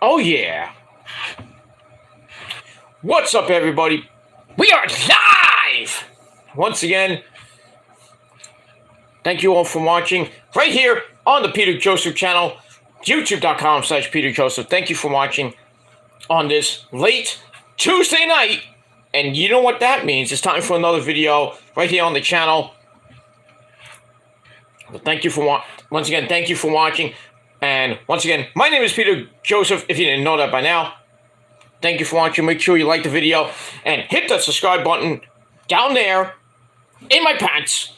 Oh yeah. What's up, everybody? We are live! Once again, thank you all for watching right here on the Peter Joseph channel, youtube.com/Peter Joseph. Thank you for watching on this late Tuesday night. And you know what that means. It's time for another video right here on the channel. But thank you for once again, thank you for watching. And once again, my name is Peter Joseph, if you didn't know that by now. Thank you for watching. Make sure you like the video and hit that subscribe button down there in my pants.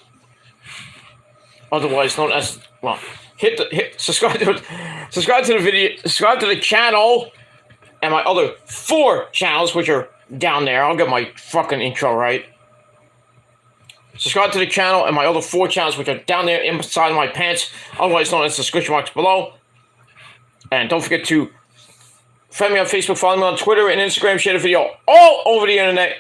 Otherwise known as, well, subscribe to the video, subscribe to the channel and my other 4 channels, which are down there. I'll get my fucking intro right. Subscribe to the channel and my other 4 channels, which are down there inside my pants, otherwise known as the description box below. And don't forget to friend me on Facebook, follow me on Twitter and Instagram, share the video all over the internet.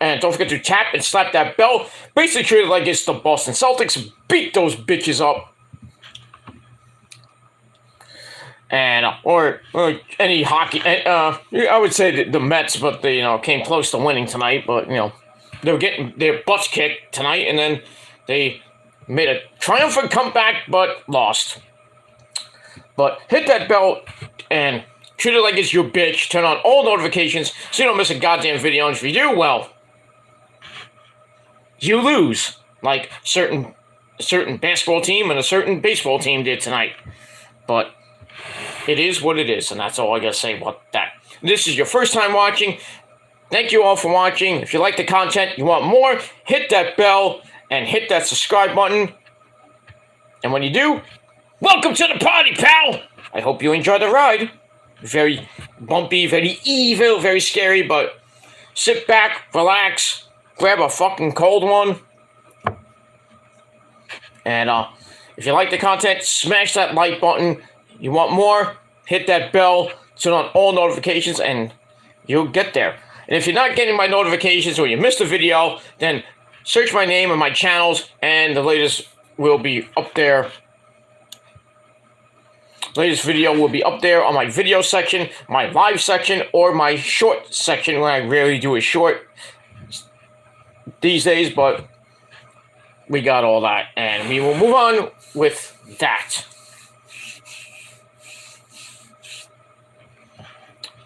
And don't forget to tap and slap that bell. Basically treat it like it's the Boston Celtics. Beat those bitches up. And, or any hockey. I would say the Mets, but they, came close to winning tonight. But, they were getting their butts kicked tonight. And then they made a triumphant comeback, but lost. But hit that bell and treat it like it's your bitch. Turn on all notifications so you don't miss a goddamn video. And if you do, well, you lose. Like certain basketball team and a certain baseball team did tonight. But it is what it is, and that's all I gotta say about that. This is your first time watching. Thank you all for watching. If you like the content, you want more, hit that bell and hit that subscribe button. And when you do, welcome to the party, pal! I hope you enjoy the ride. Very bumpy, very evil, very scary, but sit back, relax, grab a fucking cold one. And if you like the content, smash that like button. You want more, hit that bell, turn on all notifications, and you'll get there. And if you're not getting my notifications or you missed a video, then search my name and my channels, and the latest will be up there. Latest video will be up there on my video section, my live section, or my short section, when I rarely do a short these days, but we got all that, and we will move on with that.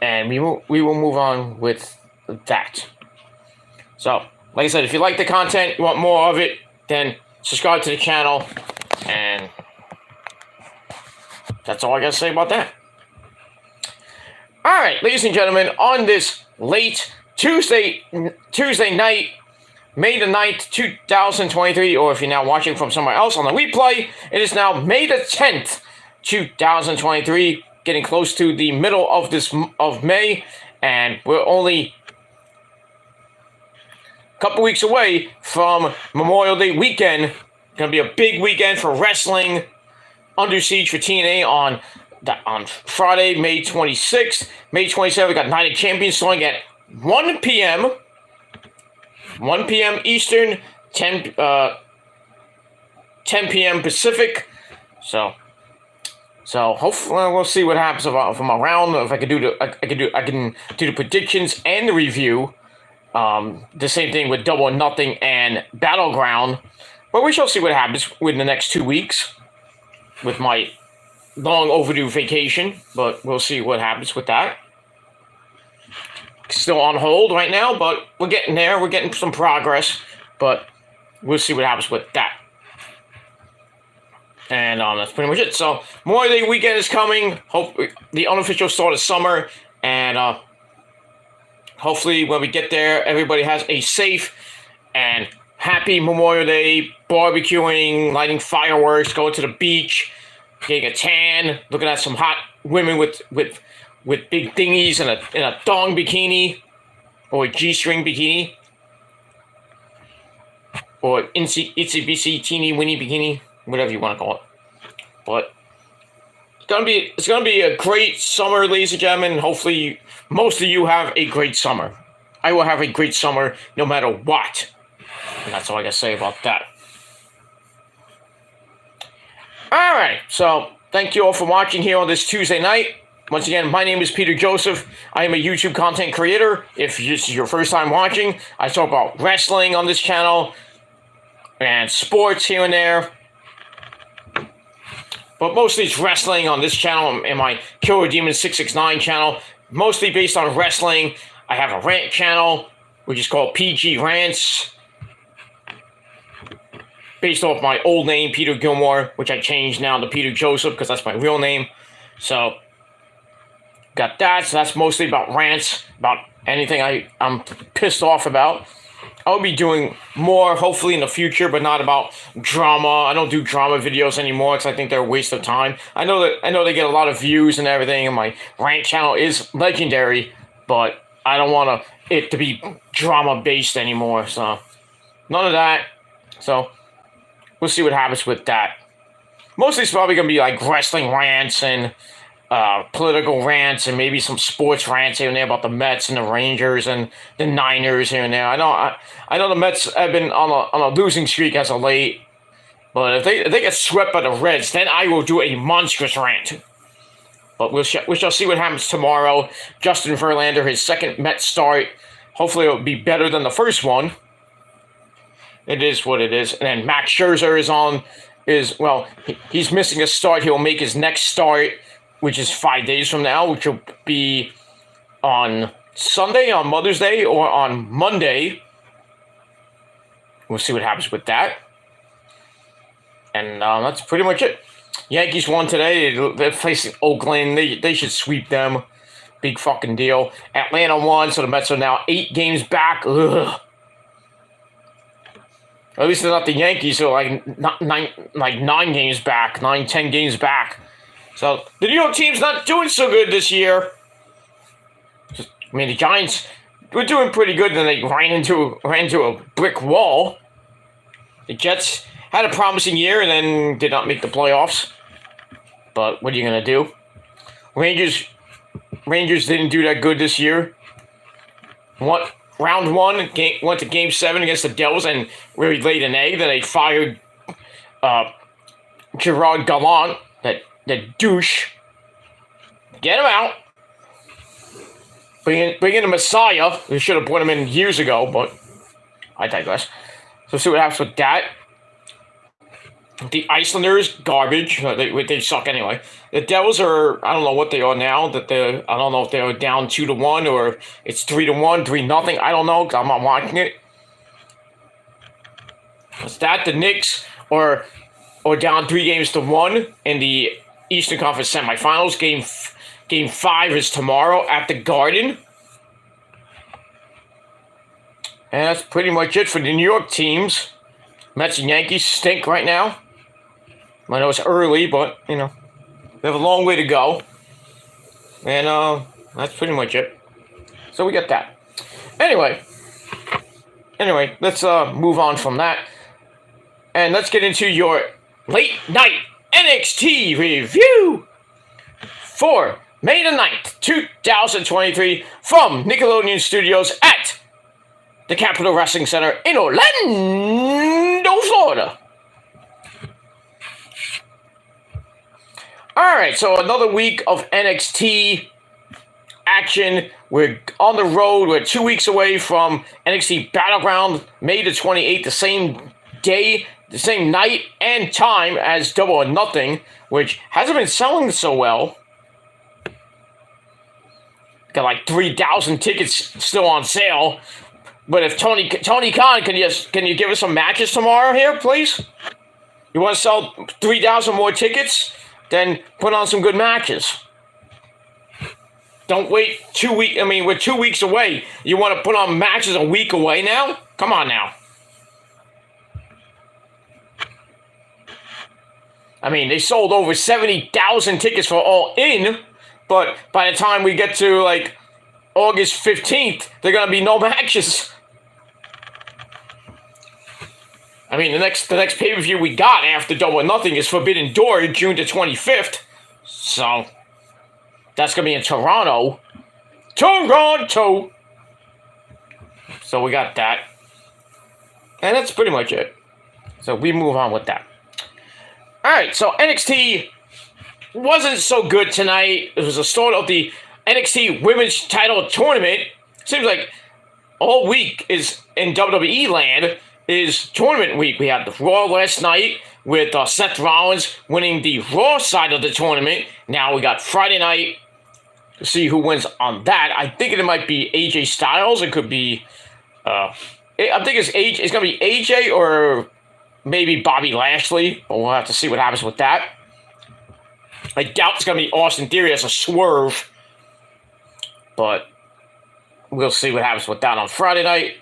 And we will move on with that. So, like I said, if you like the content, you want more of it, then subscribe to the channel, and that's all I gotta say about that. Alright, ladies and gentlemen, on this late Tuesday night, May the 9th, 2023, or if you're now watching from somewhere else on the replay, it is now May the 10th, 2023, getting close to the middle of May, and we're only a couple weeks away from Memorial Day weekend. Gonna be a big weekend for wrestling. Under Siege for TNA on Friday, May 26th. May 27th, we got Night of Champions starting at 1 p.m. 1 p.m. Eastern, 10 p.m. Pacific. So hopefully we'll see what happens from around. If I can do the predictions and the review. The same thing with Double or Nothing and Battleground. But we shall see what happens within the next 2 weeks with my long overdue vacation. But we'll see what happens with that. Still on hold right now, but we're getting there. We're getting some progress, but we'll see what happens with that. And that's pretty much it. So, Memorial Day weekend is coming. Hopefully, the unofficial start of summer. And hopefully, when we get there, everybody has a safe and happy Memorial Day, barbecuing, lighting fireworks, going to the beach, getting a tan, looking at some hot women with big dinghies and a thong bikini, or a G-string bikini, or itsy bitsy teeny weeny bikini, whatever you want to call it. But it's gonna be a great summer, ladies and gentlemen. Hopefully, most of you have a great summer. I will have a great summer no matter what. And that's all I gotta say about that. Alright, so thank you all for watching here on this Tuesday night. Once again, my name is Peter Joseph. I am a YouTube content creator. If this is your first time watching, I talk about wrestling on this channel and sports here and there. But mostly it's wrestling on this channel and my Killer Demon 669 channel. Mostly based on wrestling. I have a rant channel, which is called PG Rants. Based off my old name, Peter Gilmore, which I changed now to Peter Joseph because that's my real name. So, got that. So that's mostly about rants, about anything I'm pissed off about. I'll be doing more, hopefully, in the future, but not about drama. I don't do drama videos anymore because I think they're a waste of time. I know they get a lot of views and everything, and my rant channel is legendary, but I don't want it to be drama-based anymore, so none of that. So, we'll see what happens with that. Mostly it's probably going to be like wrestling rants and political rants and maybe some sports rants here and there about the Mets and the Rangers and the Niners here and there. I know the Mets have been on a losing streak as of late, but if they get swept by the Reds, then I will do a monstrous rant. But we shall see what happens tomorrow. Justin Verlander, his second Mets start. Hopefully it'll be better than the first one. It is what it is. And then Max Scherzer he's missing a start. He'll make his next start, which is 5 days from now, which will be on Sunday, on Mother's Day, or on Monday. We'll see what happens with that. And that's pretty much it. Yankees won today. They're facing Oakland. They should sweep them. Big fucking deal. Atlanta won, so the Mets are now 8 games back. Ugh. At least they're not the Yankees, so like 9 games back, 10 games back. So the New York team's not doing so good this year. I mean, the Giants were doing pretty good, then they ran into a brick wall. The Jets had a promising year and then did not make the playoffs. But what are you gonna do? Rangers didn't do that good this year. Round 1, went to Game 7 against the Devils and really laid an egg. Then they fired Gerard Gallant, that douche. Get him out. Bring in the Messiah. They should have put him in years ago, but I digress. So see what happens with that. The Islanders, garbage. They suck anyway. The Devils are, I don't know what they are now. I don't know if they're down 2-1 or it's 3-1, 3-0. I don't know because I'm not watching it. Is that the Knicks or down 3-1 in the Eastern Conference semifinals? Game 5 is tomorrow at the Garden. And that's pretty much it for the New York teams. Mets and Yankees stink right now. I know it's early, but, they have a long way to go. And that's pretty much it. So we got that. Anyway, let's move on from that. And let's get into your late night NXT review for May the 9th, 2023 from Nickelodeon Studios at the Capitol Wrestling Center in Orlando, Florida. Alright, so another week of NXT action. We're on the road. We're 2 weeks away from NXT Battleground, May the 28th, the same day, the same night and time as Double or Nothing, which hasn't been selling so well. Got like 3,000 tickets still on sale. But if Tony Khan, can you give us some matches tomorrow here, please? You want to sell 3,000 more tickets? Then put on some good matches. Don't wait 2 weeks. I mean, we're 2 weeks away. You want to put on matches a week away now? Come on now. I mean, they sold over 70,000 tickets for All In, but by the time we get to, like, August 15th, there are going to be no matches. I mean, the next pay-per-view we got after Double or Nothing is Forbidden Door, June the 25th. So, that's going to be in Toronto. Toronto! So we got that. And that's pretty much it. So we move on with that. Alright, so NXT wasn't so good tonight. It was the start of the NXT Women's Title Tournament. Seems like all week is in WWE land is tournament week. We had the Raw last night with Seth Rollins winning the Raw side of the tournament. Now we got Friday night to see who wins on that. I think it might be AJ Styles. It could be, I think it's going to be AJ or maybe Bobby Lashley. But we'll have to see what happens with that. I doubt it's going to be Austin Theory as a swerve. But we'll see what happens with that on Friday night.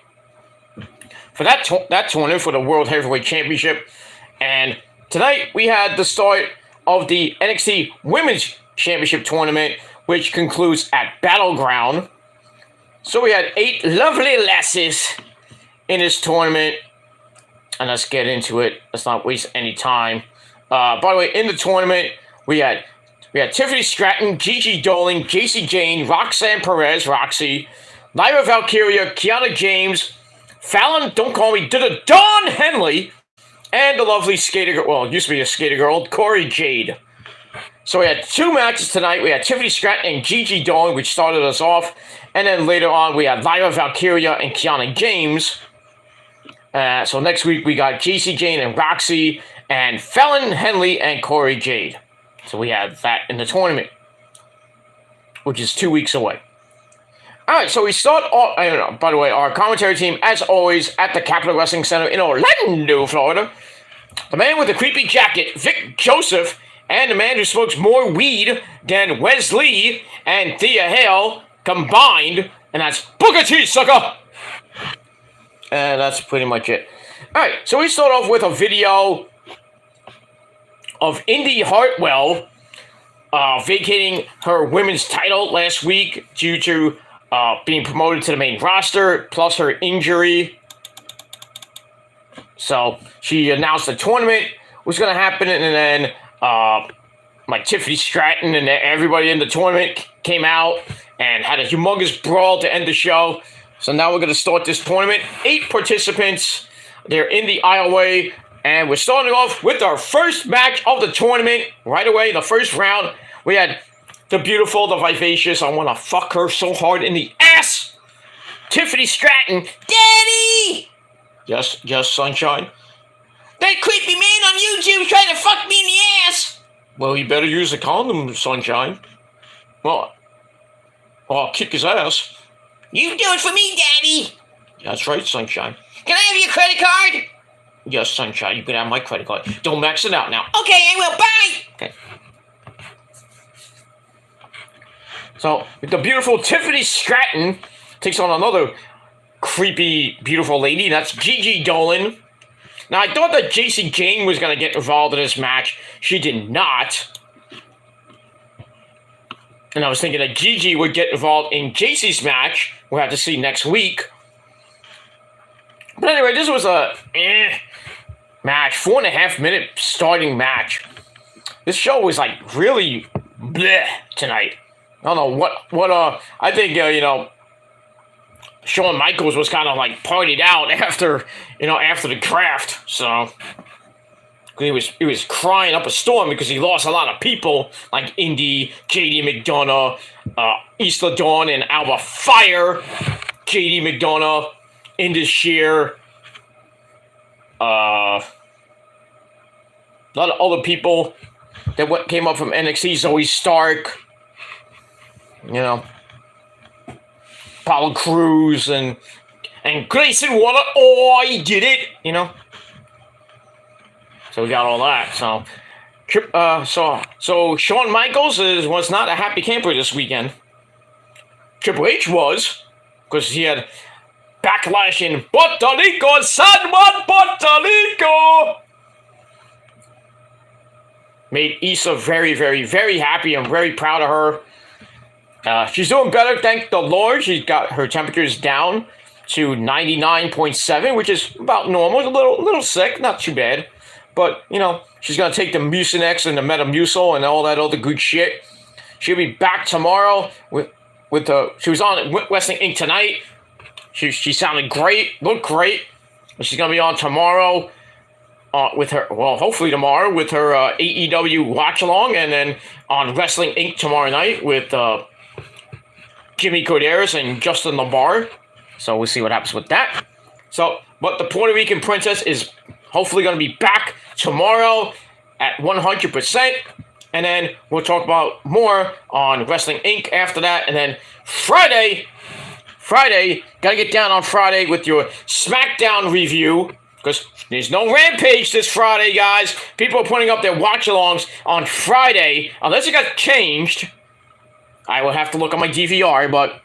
For that tournament for the World Heavyweight Championship. And tonight we had the start of the NXT Women's Championship Tournament, which concludes at Battleground. So we had 8 lovely lasses in this tournament. And let's get into it. Let's not waste any time. By the way, in the tournament, we had Tiffany Stratton, Gigi Dolan, Jacy Jane, Roxanne Perez, Roxy, Lyra Valkyria, Kiana James, Fallon, don't call me, Dawn Henley, and the lovely skater girl, well, it used to be a skater girl, Corey Jade. So we had 2 matches tonight. We had Tiffany Stratton and Gigi Dolan, which started us off. And then later on, we had Lyra Valkyria and Kiana James. So next week, we got Jacy Jane and Roxy, and Fallon Henley and Corey Jade. So we have that in the tournament, which is 2 weeks away. All right, so we start off, by the way, our commentary team, as always, at the Capitol Wrestling Center in Orlando, Florida. The man with the creepy jacket, Vic Joseph, and the man who smokes more weed than Wesley and Thea Hale combined, and that's Booker T, sucker! And that's pretty much it. All right, so we start off with a video of Indy Hartwell vacating her women's title last week due to being promoted to the main roster, plus her injury. So she announced the tournament was going to happen, and then like Tiffany Stratton and everybody in the tournament came out and had a humongous brawl to end the show. So now we're going to start this tournament. 8 participants. They're in the aisleway, and we're starting off with our first match of the tournament. Right away, the first round, we had the beautiful, the vivacious, I want to fuck her so hard in the ass, Tiffany Stratton. Daddy! Yes, sunshine? That creepy man on YouTube trying to fuck me in the ass! Well, you better use a condom, sunshine. Well, I'll kick his ass. You do it for me, Daddy! That's right, sunshine. Can I have your credit card? Yes, sunshine, you can have my credit card. Don't max it out now. Okay, I will. Bye! Okay. So, the beautiful Tiffany Stratton takes on another creepy, beautiful lady. That's Gigi Dolan. Now, I thought that Jacy Jane was going to get involved in this match. She did not. And I was thinking that Gigi would get involved in Jacy's match. We'll have to see next week. But anyway, this was a match. 4.5 minute starting match. This show was like really bleh tonight. I don't know what I think, Shawn Michaels was kind of like partied out after the draft. So he was crying up a storm because he lost a lot of people like Indy, JD McDonough, Isla Dawn, and Alba Fire. JD McDonough, Indus Shear, a lot of other people that came up from NXT. Zoe Stark. Apollo Crews and Grayson Waller. Oh, he did it, So we got all that. So Shawn Michaels was not a happy camper this weekend. Triple H was, because he had backlash in Puerto Rico, San Juan, Puerto Rico. Made Issa very, very, very happy. I'm very proud of her. She's doing better, thank the Lord. She's got her temperatures down to 99.7, which is about normal. A little sick, not too bad. But, she's going to take the Mucinex and the Metamucil and all that other good shit. She'll be back tomorrow she was on Wrestling Inc. tonight. She sounded great, looked great. She's going to be on tomorrow with her, well, hopefully tomorrow with her AEW watch along, and then on Wrestling Inc. tomorrow night with Jimmy Corderas and Justin LaBar. So we'll see what happens with that. So, but the Puerto Rican Princess is hopefully going to be back tomorrow at 100%. And then we'll talk about more on Wrestling Inc. after that. And then Friday, gotta get down on Friday with your SmackDown review. Because there's no Rampage this Friday, guys. People are putting up their watch-alongs on Friday. Unless it got changed. I will have to look on my DVR, but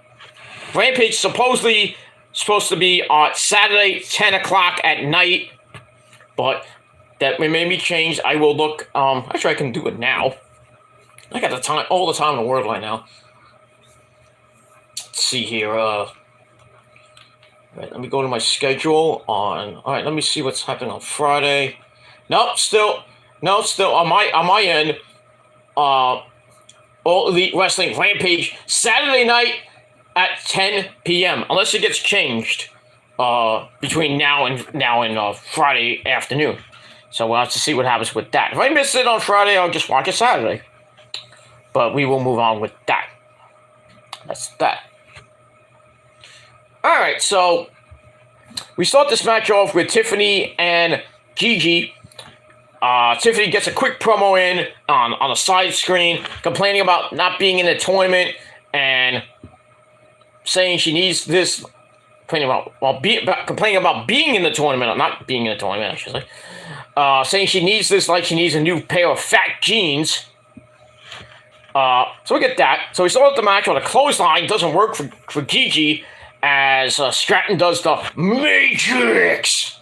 Rampage supposedly supposed to be on Saturday, 10 o'clock at night. But that may be changed. I will look. Actually, I can do it now. I got the time, all the time in the world right now. Let's see here. Right, let me go to my schedule on. All right, let me see what's happening on Friday. Nope, still on my end. All Elite Wrestling Rampage Saturday night at 10 p.m. Unless it gets changed between now and Friday afternoon. So we'll have to see what happens with that. If I miss it on Friday, I'll just watch it Saturday. But we will move on with that. That's that. All right, so we start this match off with Tiffany and Gigi. Tiffany gets a quick promo in on a side screen, complaining about not being in the tournament and saying she needs this. Complaining about being in the tournament, or not being in the tournament, I should say. Saying she needs this like she needs a new pair of fat jeans. So we get that. So we start the match on a clothesline. Doesn't work for Gigi. As Stratton does the Matrix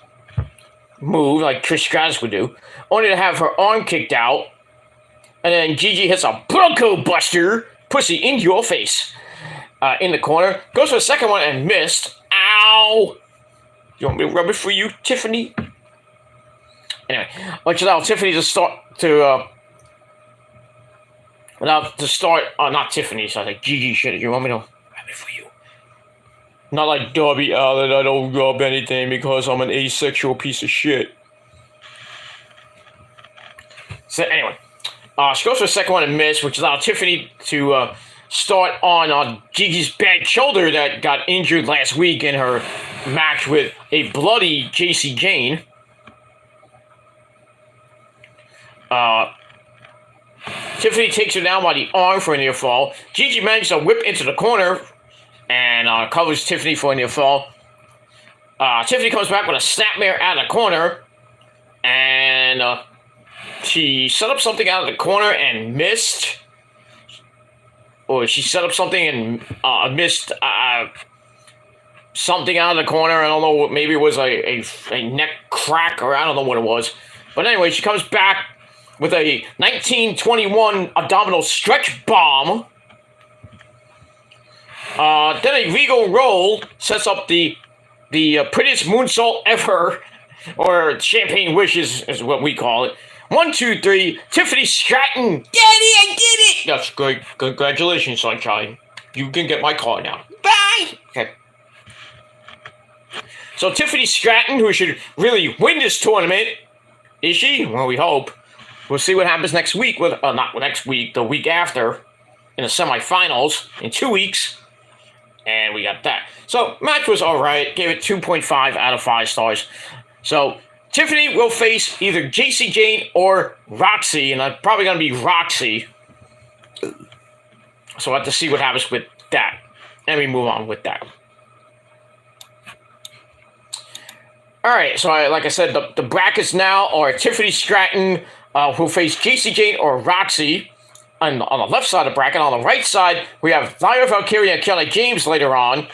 move, like Trish Stratus would do, only to have her arm kicked out. And then Gigi hits a Bronco Buster, pussy in your face, in the corner. Goes for the second one and missed. Ow! You want me to rub it for you, Tiffany? Anyway, let's allow Tiffany to start not Tiffany, so I think Gigi should. You want me to rub it for you? Not like Darby Allin, I don't rub anything because I'm an asexual piece of shit. So anyway, she goes for the second one and missed, which allowed Tiffany to start on Gigi's bad shoulder that got injured last week in her match with a bloody JC Jane. Tiffany takes her down by the arm for a near fall. Gigi manages to whip into the corner and covers Tiffany for a near fall. Tiffany comes back with a snapmare out of the corner. And she set up something out of the corner and missed. Or she set up something and missed something out of the corner. I don't know, maybe it was a neck crack or I don't know what it was. But anyway, she comes back with a 1921 abdominal stretch bomb. Then a regal roll sets up the prettiest moonsault ever, or champagne wishes is what we call it. 1, 2, 3, Tiffany Stratton. Daddy, I did it! That's great. Congratulations, sunshine. You can get my car now. Bye! Okay. So Tiffany Stratton, who should really win this tournament, is she? Well, we hope. We'll see what happens next week with, not next week, the week after, in the semifinals, in 2 weeks. And we got that. So, match was alright. Gave it 2.5 out of 5 stars. So, Tiffany will face either JC Jane or Roxy. And I'm probably going to be Roxy. So, we'll have to see what happens with that. And we move on with that. Alright, so like I said, the brackets now are Tiffany Stratton who face JC Jane or Roxy. On the left side of the bracket. On the right side, we have Lyra Valkyria and Kelly James later on.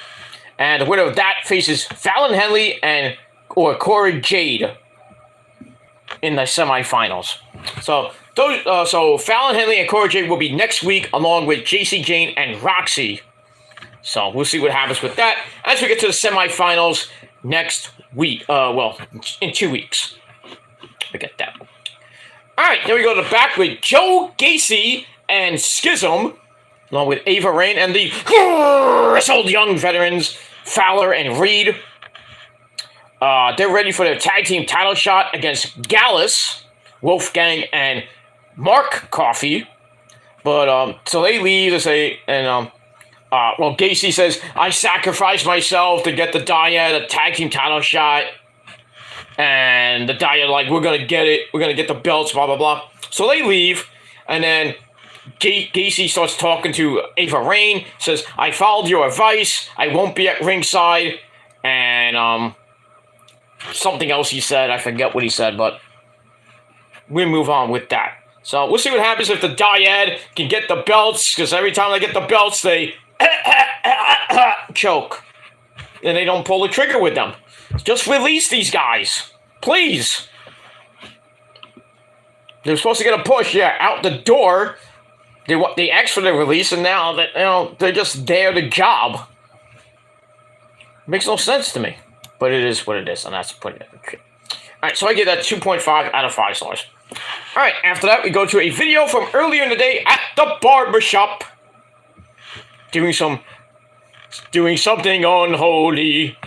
And the winner of that faces Fallon Henley or Cora Jade in the semifinals. So so Fallon Henley and Cora Jade will be next week along with JC Jane and Roxy. So we'll see what happens with that as we get to the semifinals next week. In 2 weeks. We get that. Alright, then we go to the back with Joe Gacy and Schism, along with Ava Rain and the old young veterans, Fowler and Reed. They're ready for their tag team title shot against Gallus, Wolfgang, and Mark Coffey. But so they leave to say, and well, Gacy says, I sacrificed myself to get the Dyad a tag team title shot. And the Dyad like, we're gonna get it, we're gonna get the belts, blah blah blah. So they leave, and then Gacy starts talking to Ava Raine, says, I followed your advice, I won't be at ringside, and something else he said, I forget what he said, but we move on with that. So we'll see what happens if the Dyad can get the belts, because every time they get the belts, they choke. And they don't pull the trigger with them. Just release these guys. Please. They're supposed to get a push, yeah, out the door. They asked for their release, and now that they're just there to job. Makes no sense to me. But it is what it is, and that's pretty good. Alright, so I give that 2.5 out of 5 stars. Alright, after that, we go to a video from earlier in the day at the barbershop. Doing something unholy.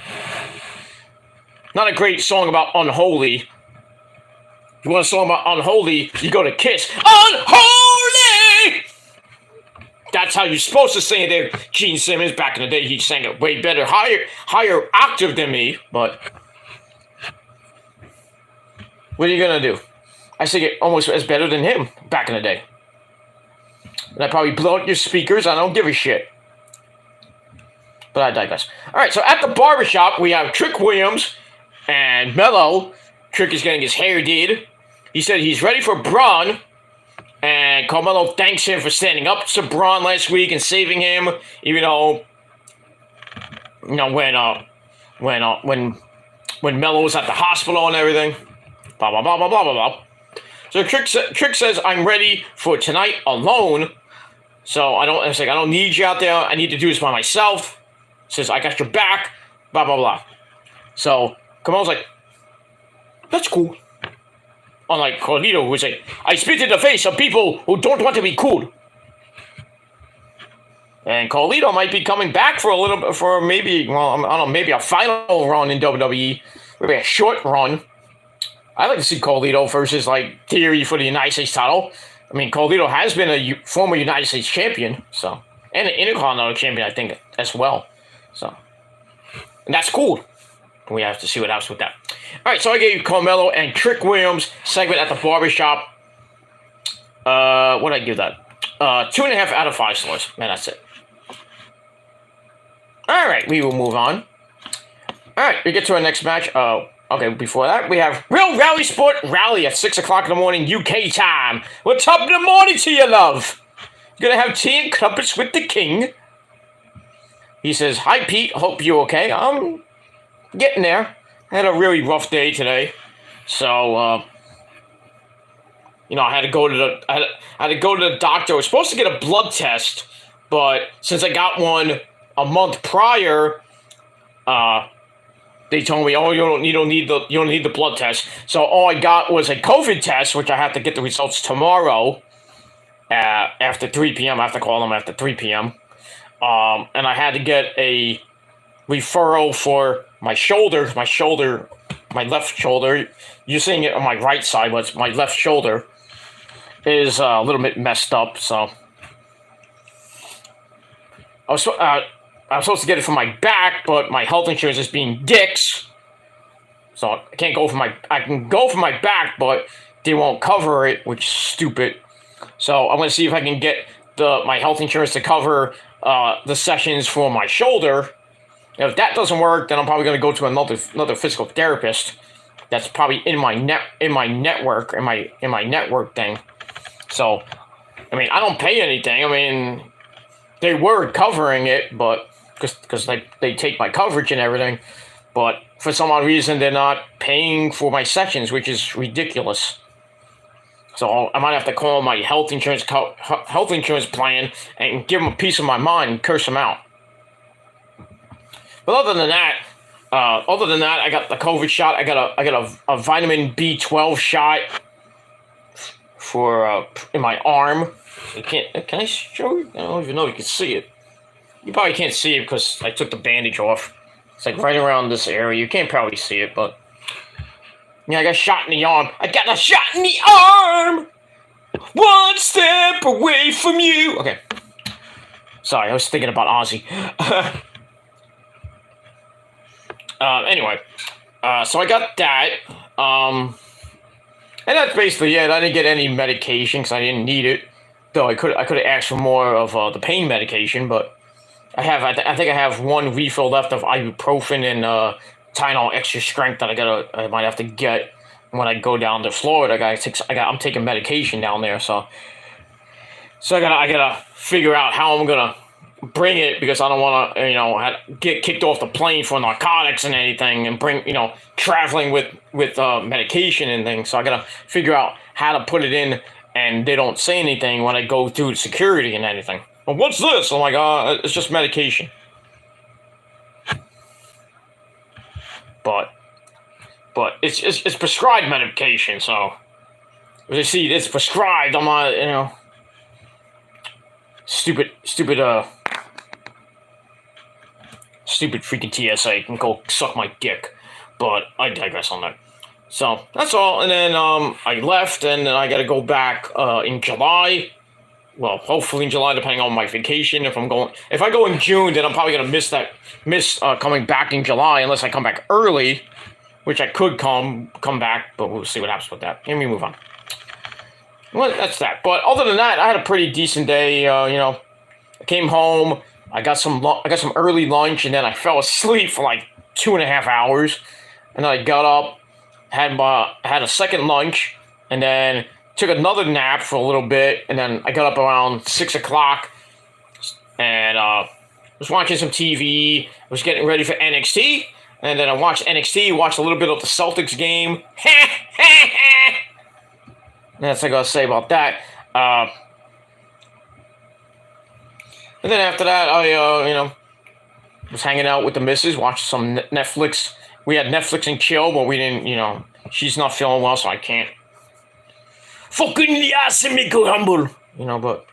Not a great song about unholy. If you want a song about unholy, you go to Kiss. Unholy! That's how you're supposed to sing it there. Gene Simmons, back in the day, he sang it way better, higher octave than me, but what are you gonna do? I sing it almost as better than him back in the day. And I probably blow out your speakers, I don't give a shit. But I digress. Alright, so at the barbershop, we have Trick Williams and Melo. Trick is getting his hair did. He said he's ready for Braun. And Carmelo thanks him for standing up to Braun last week and saving him. Even though, when Melo was at the hospital and everything. Blah, blah, blah, blah, blah, blah, blah. So Trick says, I'm ready for tonight alone. So I don't need you out there. I need to do this by myself. Says, I got your back, blah, blah, blah. So, Kamal's like, that's cool. Unlike Carlito, who would say, I spit in the face of people who don't want to be cool. And Carlito might be coming back for maybe, well, I don't know, maybe a final run in WWE. Maybe a short run. I'd like to see Carlito versus, like, Theory for the United States title. I mean, Carlito has been a former United States champion, so. And an Intercontinental champion, I think, as well. So, and that's cool. We have to see what happens with that. All right, so I gave Carmelo and Trick Williams segment at the barbershop. What did I give that? 2.5 out of 5 stars. Man, that's it. All right, we will move on. All right, we get to our next match. Okay, before that, we have Real Rally Sport Rally at 6 o'clock in the morning, UK time. What's up in the morning to you, love? You gonna have tea and crumpets with the king? He says, hi, Pete. Hope you're okay. I'm getting there. I had a really rough day today. So, I had to go to the doctor. I was supposed to get a blood test, but since I got one a month prior, they told me, oh, you don't need the blood test. So all I got was a COVID test, which I have to get the results tomorrow after 3 p.m. I have to call them after 3 p.m. And I had to get a referral for my shoulder, my left shoulder. You're seeing it on my right side, but my left shoulder is a little bit messed up. So I was supposed to get it for my back, but my health insurance is being dicks. So I can go for my back, but they won't cover it, which is stupid. So I'm going to see if I can get my health insurance to cover the sessions for my shoulder. If that doesn't work, then I'm probably going to go to another physical therapist. That's probably in my network thing. So, I mean, I don't pay anything. I mean, they were covering it, but because they take my coverage and everything, but for some odd reason they're not paying for my sessions, which is ridiculous. So I might have to call my health insurance plan and give them a piece of my mind and curse them out. But other than that, I got the COVID shot. I got a vitamin B12 shot for in my arm. Can I show you? I don't even know if you can see it. You probably can't see it because I took the bandage off. It's like right around this area. You can't probably see it, but yeah, I got shot in the arm. I got a shot in the arm. One step away from you. Okay. Sorry, I was thinking about Ozzy. Anyway, so I got that. And that's basically it. I didn't get any medication because I didn't need it. Though I could have asked for more of the pain medication, but I think I have one refill left of ibuprofen and Tylenol extra strength that I might have to get when I go down to Florida. I'm taking medication down there, so I gotta figure out how I'm gonna bring it because I don't want to get kicked off the plane for narcotics and anything and bring traveling with medication and things. So I gotta figure out how to put it in and they don't say anything when I go through security and anything. Well, what's this? I'm like, it's just medication. But it's prescribed medication, so you see it's prescribed. I'm not, stupid freaking TSA can go suck my dick. But I digress on that. So that's all. And then I left, and then I got to go back in July. Well, hopefully in July, depending on my vacation. If I go in June, then I'm probably gonna miss coming back in July unless I come back early, which I could come back, but we'll see what happens with that. Let me move on. Well, that's that. But other than that, I had a pretty decent day. I came home. I got some early lunch, and then I fell asleep for like 2.5 hours, and then I got up, had a second lunch, and then took another nap for a little bit, and then I got up around 6 o'clock, and was watching some TV. Was getting ready for NXT, and then I watched NXT. Watched a little bit of the Celtics game. That's what I gotta say about that. And then after that, I was hanging out with the missus, watched some Netflix. We had Netflix and chill, but we didn't. She's not feeling well, so I can't. Fucking the ass and make her humble. But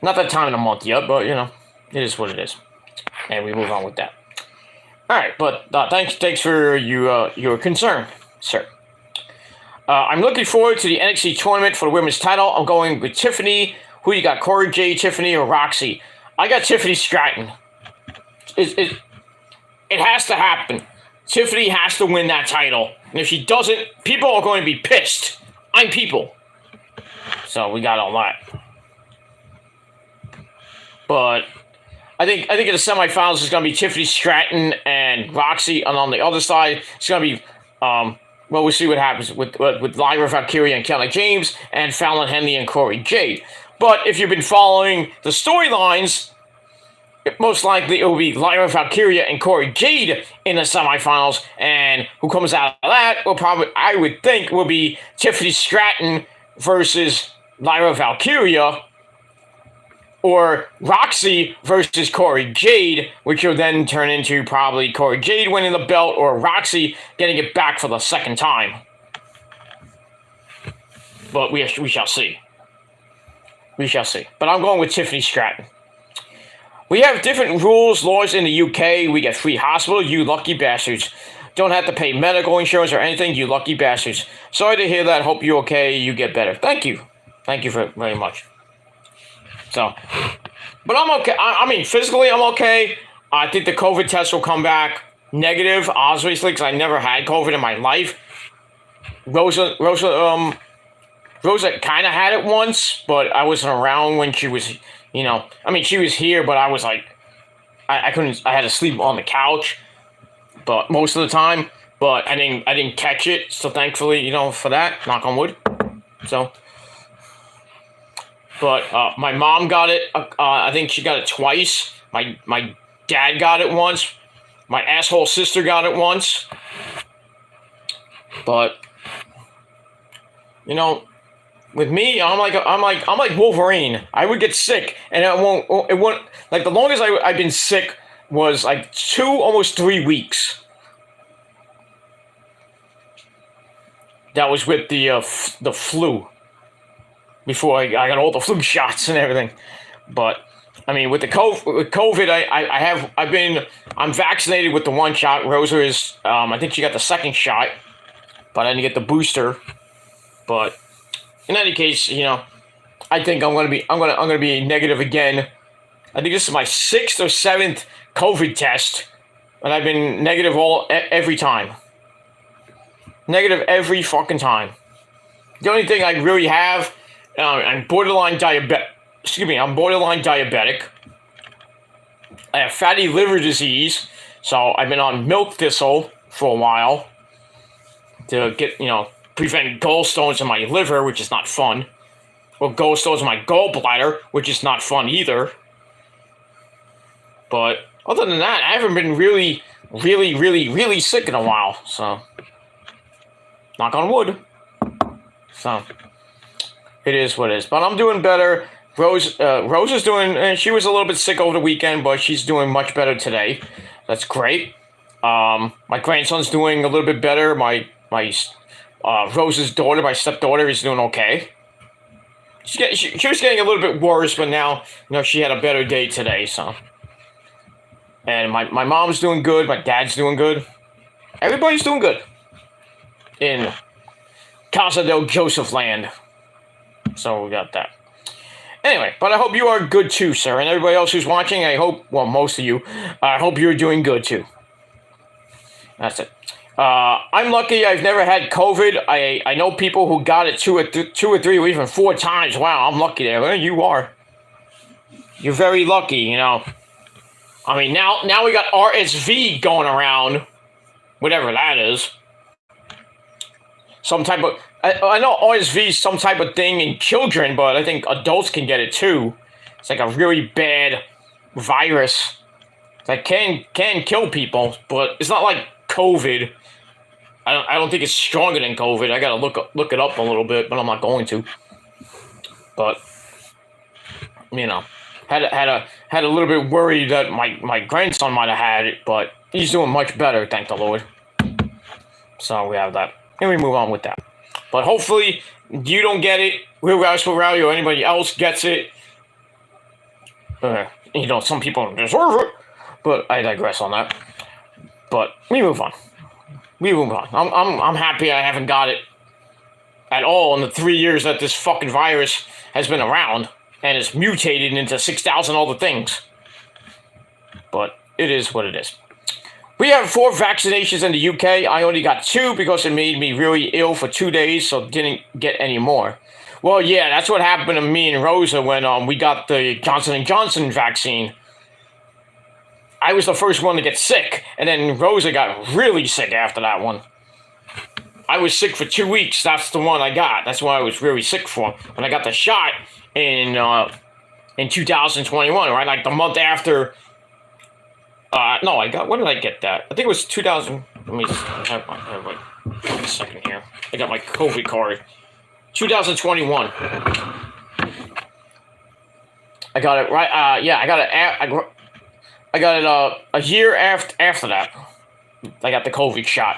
not that time in the month yet, but it is what it is. And we move on with that. Alright, but thanks for your concern, sir. I'm looking forward to the NXT tournament for the women's title. I'm going with Tiffany. Who you got, Corey J, Tiffany, or Roxy? I got Tiffany Stratton. It has to happen. Tiffany has to win that title. And if she doesn't, people are going to be pissed. I'm people. So we got all that. But I think in the semifinals it's going to be Tiffany Stratton and Roxy. And on the other side, it's going to be, we'll see what happens with Lyra Valkyria and Kelly James and Fallon Henley and Corey Jade. But if you've been following the storylines, most likely it will be Lyra Valkyria and Corey Jade in the semifinals, and who comes out of that I would think, will be Tiffany Stratton versus Lyra Valkyria, or Roxy versus Corey Jade, which will then turn into probably Corey Jade winning the belt or Roxy getting it back for the second time. But we shall see. We shall see. But I'm going with Tiffany Stratton. We have different laws in the UK. We get free hospital, you lucky bastards. Don't have to pay medical insurance or anything, you lucky bastards. Sorry to hear that. Hope you're okay. You get better. Thank you. Thank you very much. So, but I'm okay. I mean, physically, I'm okay. I think the COVID test will come back negative, obviously, because I never had COVID in my life. Rosa kind of had it once, but I wasn't around when she was, she was here, but I was like, I couldn't, I had to sleep on the couch, but most of the time, but I didn't catch it, so thankfully, for that, knock on wood. So, but my mom got it, I think she got it twice. My dad got it once. My asshole sister got it once. But, with me, I'm like Wolverine. I would get sick, and it won't. Like, the longest I've been sick was like almost 3 weeks. That was with the flu. Before I got all the flu shots and everything, but I mean, with COVID, I'm vaccinated with the one shot. Rosa is, I think she got the second shot, but I didn't get the booster. But in any case, I think I'm gonna be negative again. I think this is my 6th or 7th COVID test, and I've been negative every time. Negative every fucking time. The only thing I really have, I'm borderline diabetic. I'm borderline diabetic. I have fatty liver disease, so I've been on milk thistle for a while to get, prevent gallstones in my liver, which is not fun. Or gallstones in my gallbladder, which is not fun either. But other than that, I haven't been really, really, really, really sick in a while, so knock on wood. So it is what it is. But I'm doing better. Rose is doing. She was a little bit sick over the weekend, but she's doing much better today. That's great. My grandson's doing a little bit better. My Rose's daughter, my stepdaughter, is doing okay. She was getting a little bit worse, but now she had a better day today. So, and my mom's doing good. My dad's doing good. Everybody's doing good in Casa del Joseph land. So we got that. Anyway, but I hope you are good too, sir. And everybody else who's watching, I hope, well, most of you, I hope you're doing good too. That's it. I'm lucky I've never had COVID. I know people who got it two or three or even 4 times. Wow, I'm lucky there. Well, you are. You're very lucky, I mean, now we got RSV going around. Whatever that is. Some type of... I know RSV is some type of thing in children, but I think adults can get it too. It's like a really bad virus that can kill people, but it's not like COVID. I don't think it's stronger than COVID. I gotta look it up a little bit, but I'm not going to. But had a little bit worried that my grandson might have had it, but he's doing much better, thank the Lord. So we have that, and we move on with that. But hopefully you don't get it, Will Rally or anybody else gets it. Some people deserve it, but I digress on that. But we move on. I'm happy I haven't got it at all in the 3 years that this fucking virus has been around and it's mutated into 6,000 other things. But it is what it is. We have 4 vaccinations in the UK. I only got 2 because it made me really ill for 2 days, so didn't get any more. Well, yeah, that's what happened to me and Rosa when we got the Johnson & Johnson vaccine. I was the first one to get sick, and then Rosa got really sick after that one. I was sick for 2 weeks. That's the one I got. That's what I was really sick for. When I got the shot in 2021, right? Like the month after... no, when did I get that? I think it was 2000. Let me just have a second here. I got my COVID card. 2021. I got it right. Yeah, I got it. I got it a year after that. I got the COVID shot.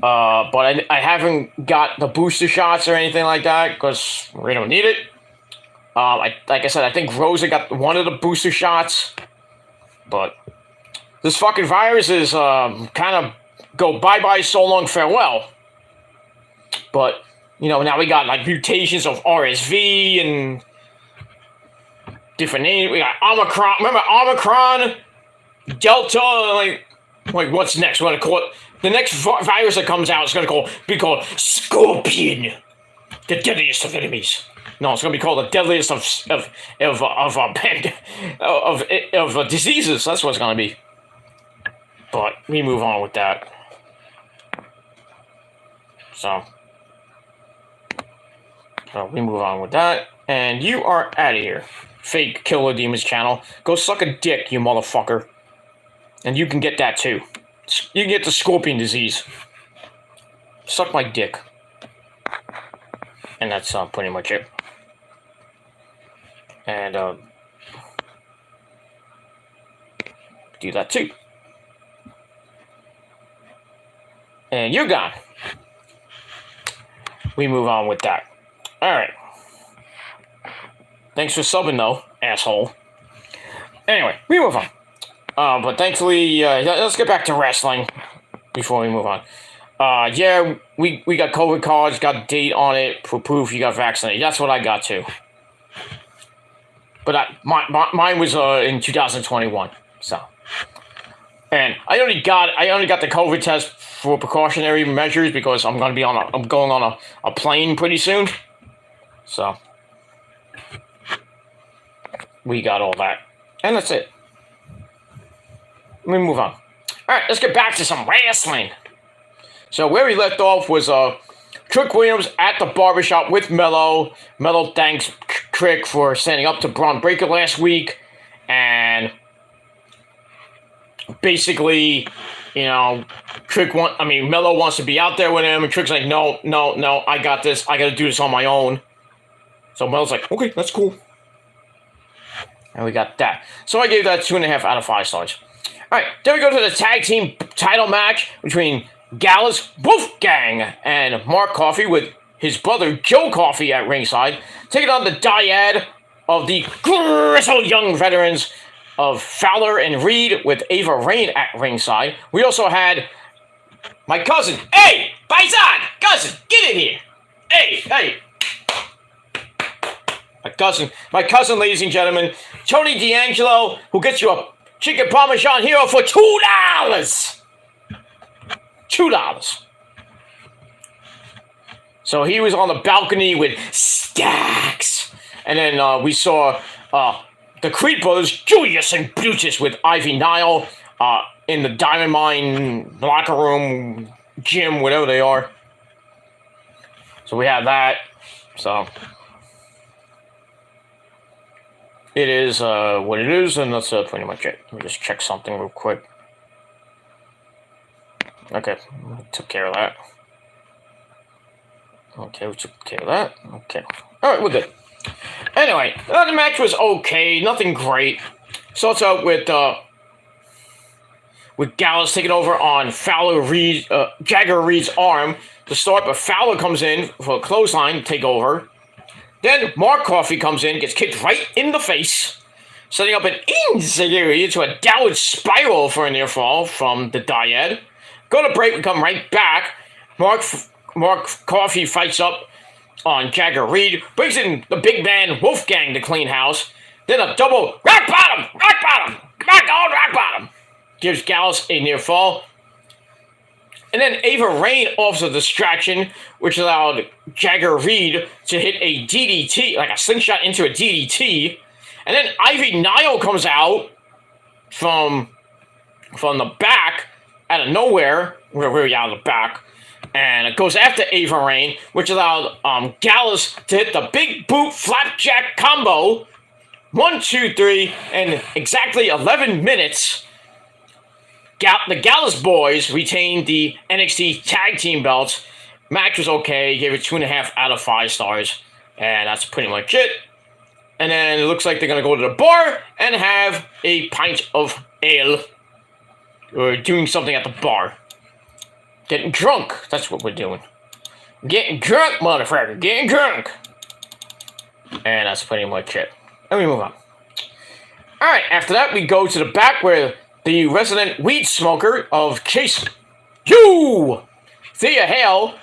But I haven't got the booster shots or anything like that because we don't need it. Like I said, I think Rosa got one of the booster shots, but. This fucking virus is kind of go bye-bye, so long, farewell. But, now we got like mutations of RSV and different names. We got Omicron. Remember Omicron? Delta? Like what's next? We're going to call it... The next virus that comes out is going to be called Scorpion. The deadliest of enemies. No, it's going to be called the deadliest of diseases. That's what it's going to be. But we move on with that. So we move on with that. And you are out of here. Fake Killer Demons channel. Go suck a dick, you motherfucker. And you can get that too. You can get the scorpion disease. Suck my dick. And that's pretty much it. And do that too. And you're gone. We move on with that. Alright. Thanks for subbing though, asshole. Anyway, we move on. But thankfully, let's get back to wrestling before we move on. Yeah, we got COVID cards, got a date on it for proof you got vaccinated. That's what I got too. But mine was in 2021. So, and I only got the COVID test for precautionary measures because I'm going on a plane pretty soon. So, we got all that, and that's it. Let me move on. All right, let's get back to some wrestling. So where we left off was Trick Williams at the barbershop with Melo. Melo thanks Trick for standing up to Braun Breaker last week, and basically, Melo wants to be out there with him, and Trick's like, no, I got this. I got to do this on my own. So Melo's like, okay, that's cool. And we got that. So I gave that 2.5 out of 5 stars. All right, then we go to the tag team title match between Gallus Wolfgang and Mark Coffey with his brother Joe Coffey at ringside, taking on the dyad of the grizzled young veterans of Fowler and Reed with Ava Rain at ringside. We also had my cousin. Hey, Paisan! Cousin, get in here! Hey! My cousin, ladies and gentlemen, Tony D'Angelo, who gets you a chicken parmesan hero for $2. $2. So he was on the balcony with Stacks. And then we saw the Creed brothers, Julius and Brutus, with Ivy Nile in the Diamond Mine locker room, gym, whatever they are. So we have that. So it is what it is, and that's pretty much it. Let me just check something real quick. Okay, we took care of that. Okay, we took care of that. Okay. Alright, we're good. Anyway, the match was okay, nothing great. Starts out with Gallus taking over on Jagger Reed's arm to start, but Fowler comes in for a clothesline to take over. Then Mark Coffey comes in, gets kicked right in the face, setting up an injury into a downward spiral for a near fall from the dyad. Go to break, we come right back. Mark Coffey fights up on Jagger Reed, brings in the big man Wolfgang to clean house. Then a double rock bottom, rock bottom. Gives Gallus a near fall. And then Ava Rain offers a distraction, which allowed Jagger Reed to hit a DDT, like a slingshot into a DDT. And then Ivy Nile comes out from the back, out of nowhere. We're really out of the back. And it goes after Ava Rain, which allowed Gallus to hit the big boot flapjack combo. 1, 2, 3, and exactly 11 minutes. The Gallus boys retained the NXT tag team belts. Match was okay. Gave it 2.5 out of 5 stars. And that's pretty much it. And then it looks like they're going to go to the bar and have a pint of ale. Or doing something at the bar. Getting drunk. That's what we're doing. Getting drunk, motherfucker. Getting drunk. And that's pretty much it. Let me move on. Alright, after that we go to the back where the resident weed smoker of Chase U, Thea Hale,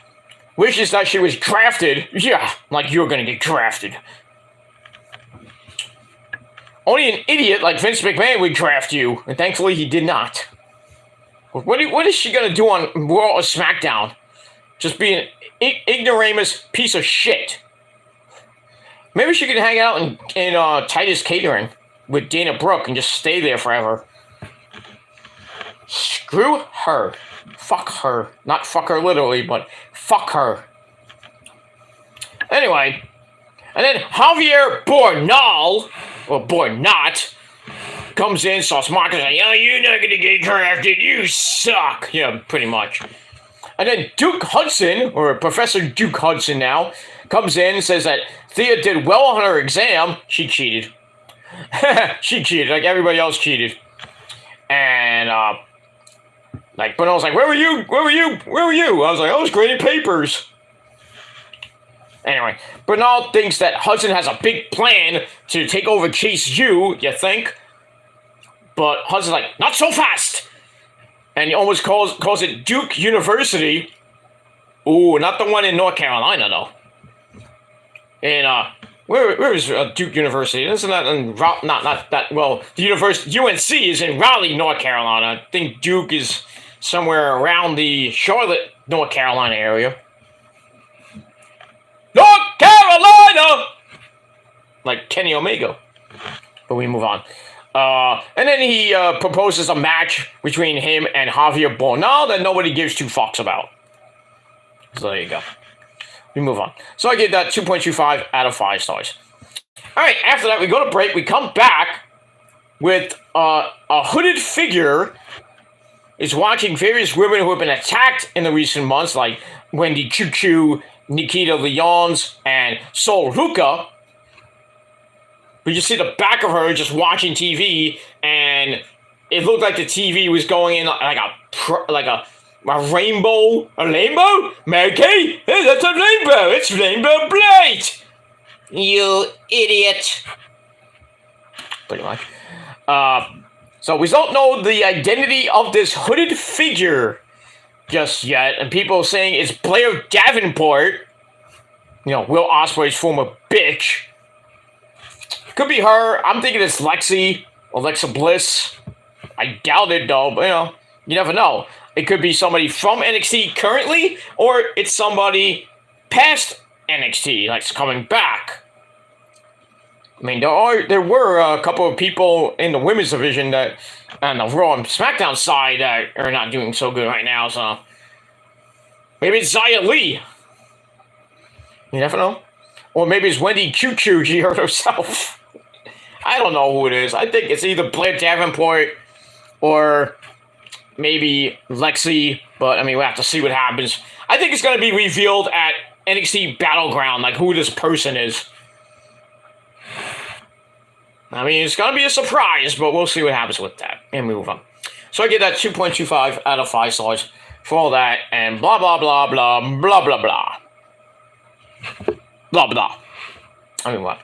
wishes that she was drafted. Yeah, like you're gonna get drafted. Only an idiot like Vince McMahon would draft you, and thankfully he did not. What is she gonna do on Raw or SmackDown? Just be an ignoramus piece of shit. Maybe she could hang out in Titus Catering with Dana Brooke and just stay there forever. Screw her. Fuck her. Not fuck her literally, but fuck her. Anyway, and then Javier Bornal, or Bornat, comes in, starts mocking, like, oh, you're not gonna get drafted, you suck. Yeah, pretty much. And then Duke Hudson, or Professor Duke Hudson now, comes in and says that Thea did well on her exam. She cheated. She cheated, like everybody else cheated. And, like, Bernal's like, where were you? I was like, I was grading papers. Anyway, Bernal thinks that Hudson has a big plan to take over Chase U, you think? but Hudson's like, not so fast! And he almost calls it Duke University. Ooh, not the one in North Carolina, though. And, where is Duke University? Isn't that in not that, well, the university, UNC is in Raleigh, North Carolina. I think Duke is somewhere around the Charlotte, North Carolina area. North Carolina! Like Kenny Omega. But we move on. And then he proposes a match between him and Javier Bernal that nobody gives two fucks about. So there you go. We move on. So I give that 2.25 out of 5 stars. All right, after that, we go to break. We come back with a hooded figure is watching various women who have been attacked in the recent months, like Wendy Choo, Nikita Lyons, and Sol Ruka. We just see the back of her just watching TV, and it looked like the TV was going in like a rainbow. A rainbow? Mary Kay? Hey, that's a rainbow. It's Rainbow Bright. You idiot. Pretty much. So we don't know the identity of this hooded figure just yet, and people are saying it's Blair Davenport. You know, Will Ospreay's former bitch. Could be her. I'm thinking it's Alexa Bliss. I doubt it, though, but, you know, you never know. It could be somebody from NXT currently, or it's somebody past NXT, like, coming back. I mean, there were a couple of people in the women's division that, on the Raw and SmackDown side, that are not doing so good right now, so maybe it's Xia Li. You never know. Or maybe it's Wendy Choo, she hurt herself. I don't know who it is. I think it's either Blair Davenport or maybe Lexi, but I mean, we'll have to see what happens. I think it's going to be revealed at NXT Battleground, like who this person is. I mean, it's going to be a surprise, but we'll see what happens with that. And move on. So I get that 2.25 out of 5 stars for all that, and blah, blah, blah, blah, blah, blah, blah. Blah, blah. I mean, what?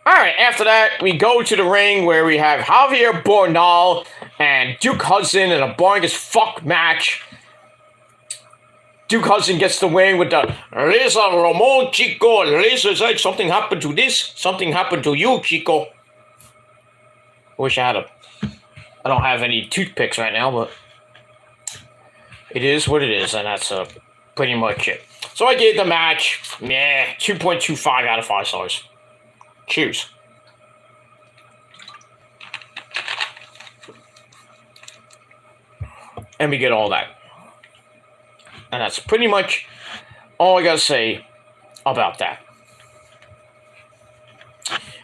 All right, after that, we go to the ring where we have Javier Bernal and Duke Hudson in a boring as fuck match. Duke Hudson gets the win with the Reza Ramon Chico. Reza said something happened to this, something happened to you, Chico. I wish I don't have any toothpicks right now, but it is what it is, and that's pretty much it. So I gave the match, 2.25 out of 5 stars. Choose. And we get all that. And that's pretty much all I gotta say about that.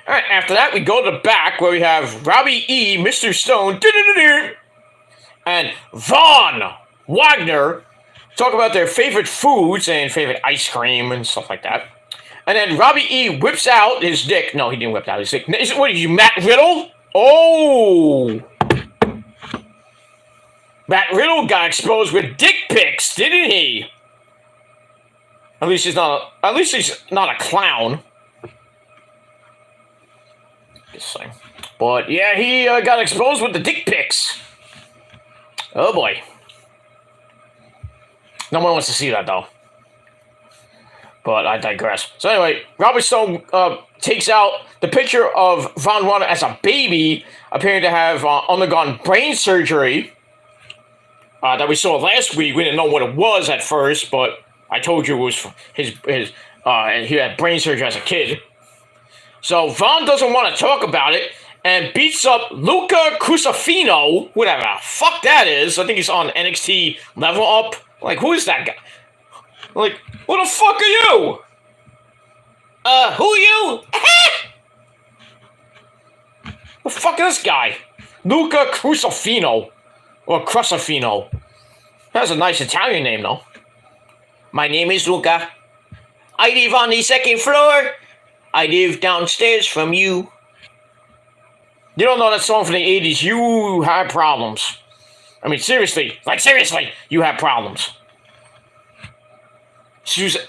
Alright, after that, we go to the back where we have Robbie E., Mr. Stone, and Von Wagner talk about their favorite foods and favorite ice cream and stuff like that. And then Robbie E. whips out his dick. No, he didn't whip out his dick. What are you, Matt Riddle? Oh! Matt Riddle got exposed with dick pics, didn't he? At least he's not a clown. Just saying. But yeah, he got exposed with the dick pics. Oh boy. No one wants to see that though. But I digress. So anyway, Robert Stone takes out the picture of Von Wagner as a baby, appearing to have undergone brain surgery that we saw last week. We didn't know what it was at first, but I told you it was his he had brain surgery as a kid. So Von doesn't want to talk about it and beats up Luca Crucifino, whatever the fuck that is. I think he's on NXT Level Up. Like, who is that guy? Like, who the fuck are you? Who are you? The fuck is this guy? Luca Crucifino. Or Crucifino. That's a nice Italian name, though. My name is Luca. I live on the 2nd floor. I live downstairs from you. You don't know that song from the 80s. You have problems. I mean, seriously. Like, seriously, you have problems. Suzanne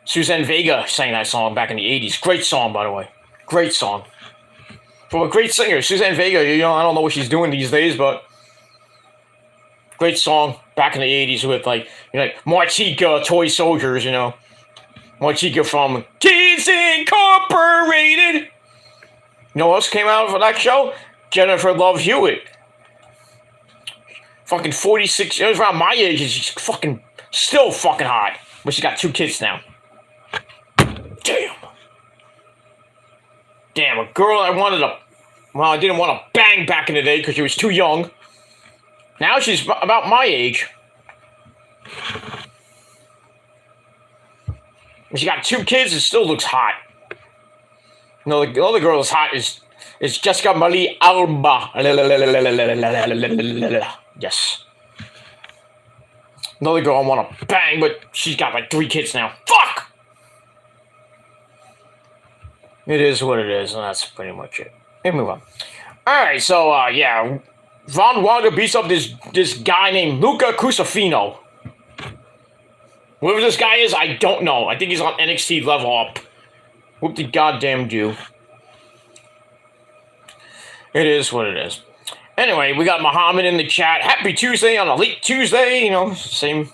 Vega sang that song back in the 80s. Great song, by the way. Great song. from a great singer, Suzanne Vega. You know, I don't know what she's doing these days, but great song back in the 80s with like Martika, Toy Soldiers, you know. Martika from Kids Incorporated. You know what else came out for that show? Jennifer Love Hewitt. Fucking 46 years, around my age, and she's fucking still fucking hot. But she got 2 kids now. Damn. Damn, a girl I wanted to, well, I didn't want to bang back in the day because she was too young. Now she's about my age. She got 2 kids and still looks hot. No, the other girl is hot is Jessica Marie Alba. Yes. Another girl I want to bang, but she's got like 3 kids now. Fuck! It is what it is, and that's pretty much it. Let's move on. Alright, so, yeah. Von Wagner beats up this guy named Luca Cusafino. Whoever this guy is, I don't know. I think he's on NXT level up. Whoop the goddamn do. It is what it is. Anyway, we got Muhammad in the chat. Happy Tuesday on a late Tuesday. You know, same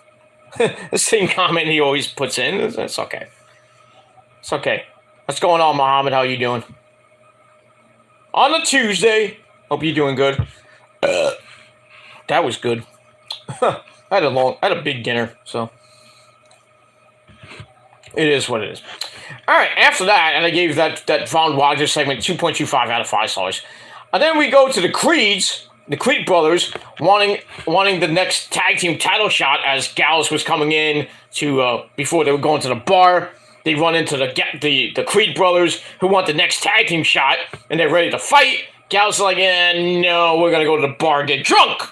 the same comment he always puts in. It's okay. It's okay. What's going on, Muhammad? How you doing? On a Tuesday. Hope you're doing good. That was good. I had a big dinner, so it is what it is. All right, after that, and I gave that Von Wagner segment 2.25 out of 5 stars. And then we go to the Creeds, the Creed brothers, wanting the next tag team title shot as Gallus was coming in to before they were going to the bar. They run into the Creed brothers who want the next tag team shot, and they're ready to fight. Gallus is like, no, we're gonna go to the bar and get drunk.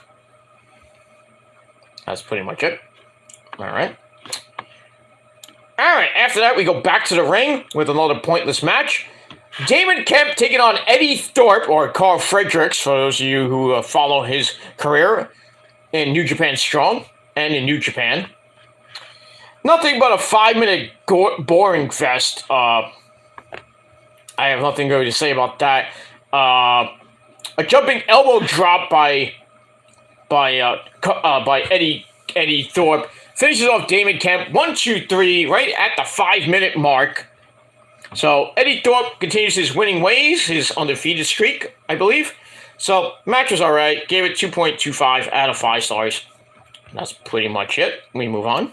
That's pretty much it. All right. After that, we go back to the ring with another pointless match. Damon Kemp taking on Eddie Thorpe, or Carl Fredericks, for those of you who follow his career in New Japan Strong and in New Japan. Nothing but a 5-minute boring fest. I have nothing good to say about that. A jumping elbow drop by Eddie Thorpe finishes off Damon Kemp 1, 2, 3 right at the 5-minute mark. So Eddie Thorpe continues his winning ways, his undefeated streak, I believe. So match was alright. Gave it 2.25 out of 5 stars. That's pretty much it. We move on.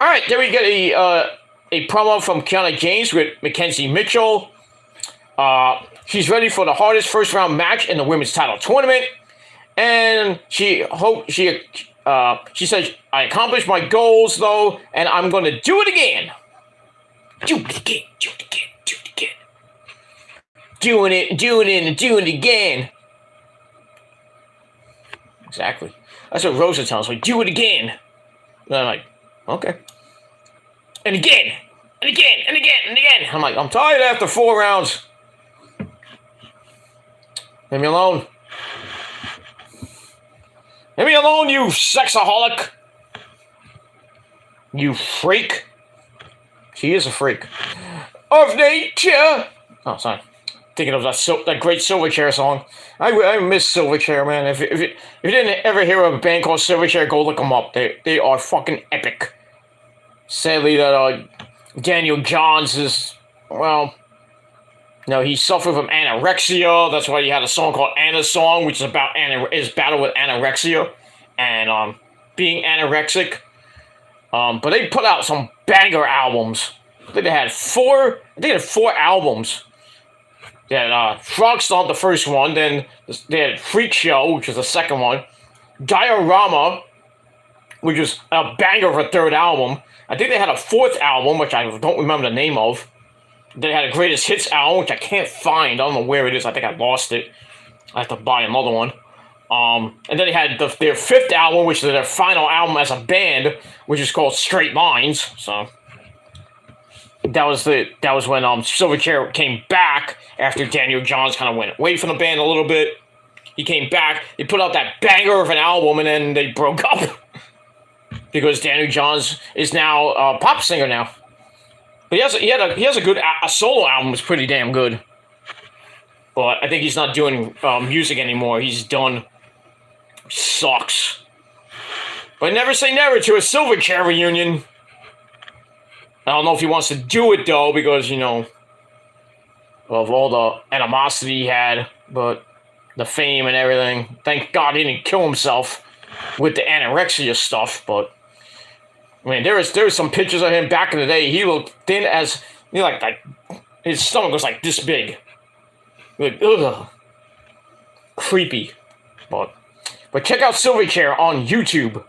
Alright, then we get a promo from Kiana James with Mackenzie Mitchell. She's ready for the hardest first round match in the women's title tournament. And she says, I accomplished my goals though, and I'm gonna do it again. Do it again, do it again, do it again. Doing it again. Exactly. That's what Rosa tells me. Do it again. And I'm like, okay. And again. And again. And again. And again. I'm like, I'm tired after 4 rounds. Leave me alone. Leave me alone, you sexaholic. You freak. She is a freak. Of nature. Oh, sorry. Thinking of that great Silverchair song. I miss Silverchair, man. If you didn't ever hear of a band called Silverchair, go look them up. They are fucking epic. Sadly, that Daniel Johns is, well, no, he suffered from anorexia. That's why he had a song called Anna's Song, which is about his battle with anorexia and being anorexic. But they put out some banger albums. I think they had 4 albums. They had Frog Stomp, the first one. Then they had Freak Show, which was the second one. Diorama, which was a banger of a 3rd album. I think they had a 4th album, which I don't remember the name of. They had a Greatest Hits album, which I can't find. I don't know where it is. I think I lost it. I have to buy another one. And then they had their 5th album, which is their final album as a band, which is called Straight Lines. So that was when Silverchair came back after Daniel Johns kind of went away from the band a little bit. He came back. They put out that banger of an album, and then they broke up because Daniel Johns is now a pop singer now. But he has a good solo album. It's pretty damn good. but I think he's not doing music anymore. He's done. Sucks. But never say never to a Silverchair reunion. I don't know if he wants to do it, though, because, of all the animosity he had, but the fame and everything. Thank God he didn't kill himself with the anorexia stuff, but, I mean, there was some pictures of him back in the day. He looked thin as, like his stomach was like this big. Like, ugh. Creepy. But check out Silverchair on YouTube.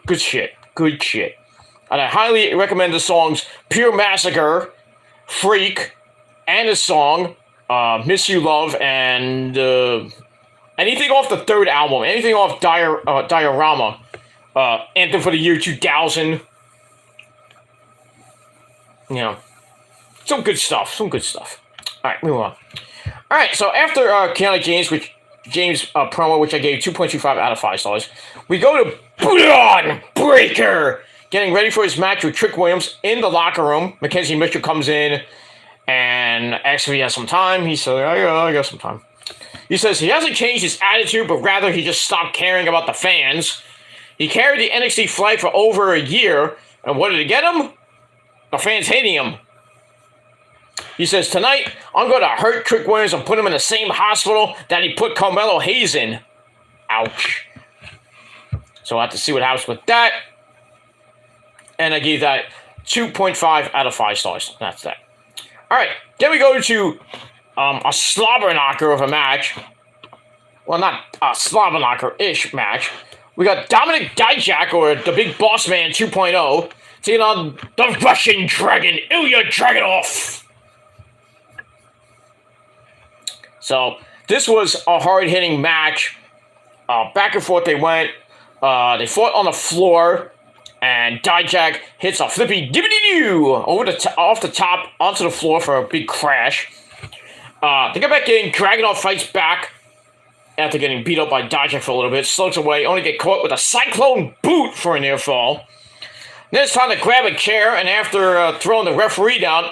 Good shit. Good shit. And I highly recommend the songs Pure Massacre, Freak, and the song Miss You Love, and anything off the third album. Anything off Diorama. Anthem for the Year 2000. Some good stuff. Some good stuff. Alright, move on. Alright, so after Kiana James promo, which I gave 2.25 out of 5 stars, we go to Braun Breaker, getting ready for his match with Trick Williams in the locker room. Mackenzie Mitchell comes in and asks if he has some time. He said, I got some time. He says he hasn't changed his attitude, but rather he just stopped caring about the fans. He carried the NXT flag for over a year, and what did it get him? The fans hating him. He says, tonight, I'm going to hurt Trick Williams and put him in the same hospital that he put Carmelo Hayes in. Ouch. So I'll have to see what happens with that. And I gave that 2.5 out of 5 stars. That's that. All right, then we go to a slobber knocker of a match. Well, not a slobber knocker-ish match. We got Dominic Dijak, or the Big Boss Man 2.0, taking on the Russian Dragon, Ilya Dragunov. So, this was a hard-hitting match. Back and forth they went. They fought on the floor, and Dijak hits a flippy dibbity-doo off the top onto the floor for a big crash. They get back in. Dragunov fights back after getting beat up by Dijak for a little bit. Slopes away, only get caught with a cyclone boot for a near fall. Then it's time to grab a chair, and after throwing the referee down,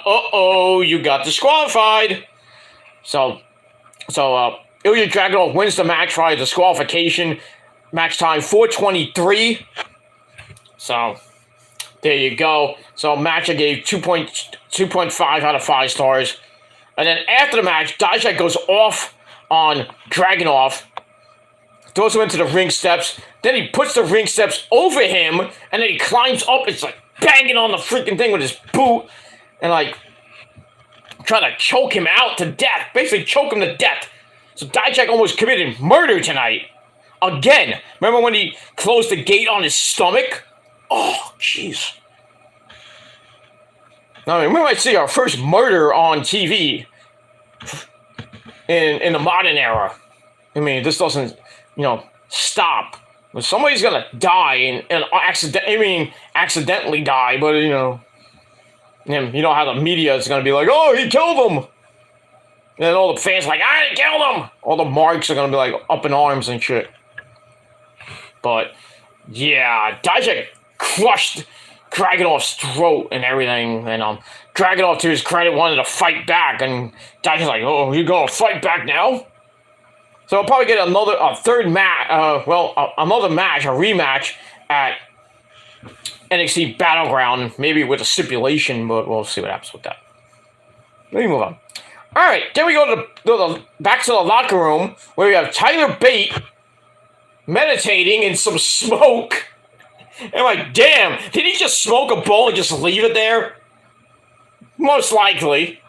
you got disqualified. So Ilya Dragunov wins the match via disqualification. Match time 4:23. So, there you go. So, match I gave 2.5 out of 5 stars. And then after the match, Dijak goes off on Dragunov, throws him into the ring steps. Then he puts the ring steps over him, and then he climbs up. It's like banging on the freaking thing with his boot, and like trying to choke him out to death. Basically, choke him to death. So Dijak almost committed murder tonight. Again. Remember when he closed the gate on his stomach? Oh, jeez. I mean, we might see our first murder on TV in the modern era. I mean, this doesn't, stop. But somebody's gonna die and accidentally die, but you know how the media is gonna be like, oh, he killed him. And then all the fans are like, I didn't kill him. All the marks are gonna be like up in arms and shit. But yeah, Dijak crushed Dragunov's throat and everything, and Dragunov, to his credit, wanted to fight back, and Dijak's like, oh, you're gonna fight back now? So I'll probably get another match, a rematch at NXT Battleground, maybe with a stipulation, but we'll see what happens with that. Let me move on. Alright, then we go to back to the locker room, where we have Tyler Bate meditating in some smoke. And I'm like, damn, did he just smoke a bowl and just leave it there? Most likely.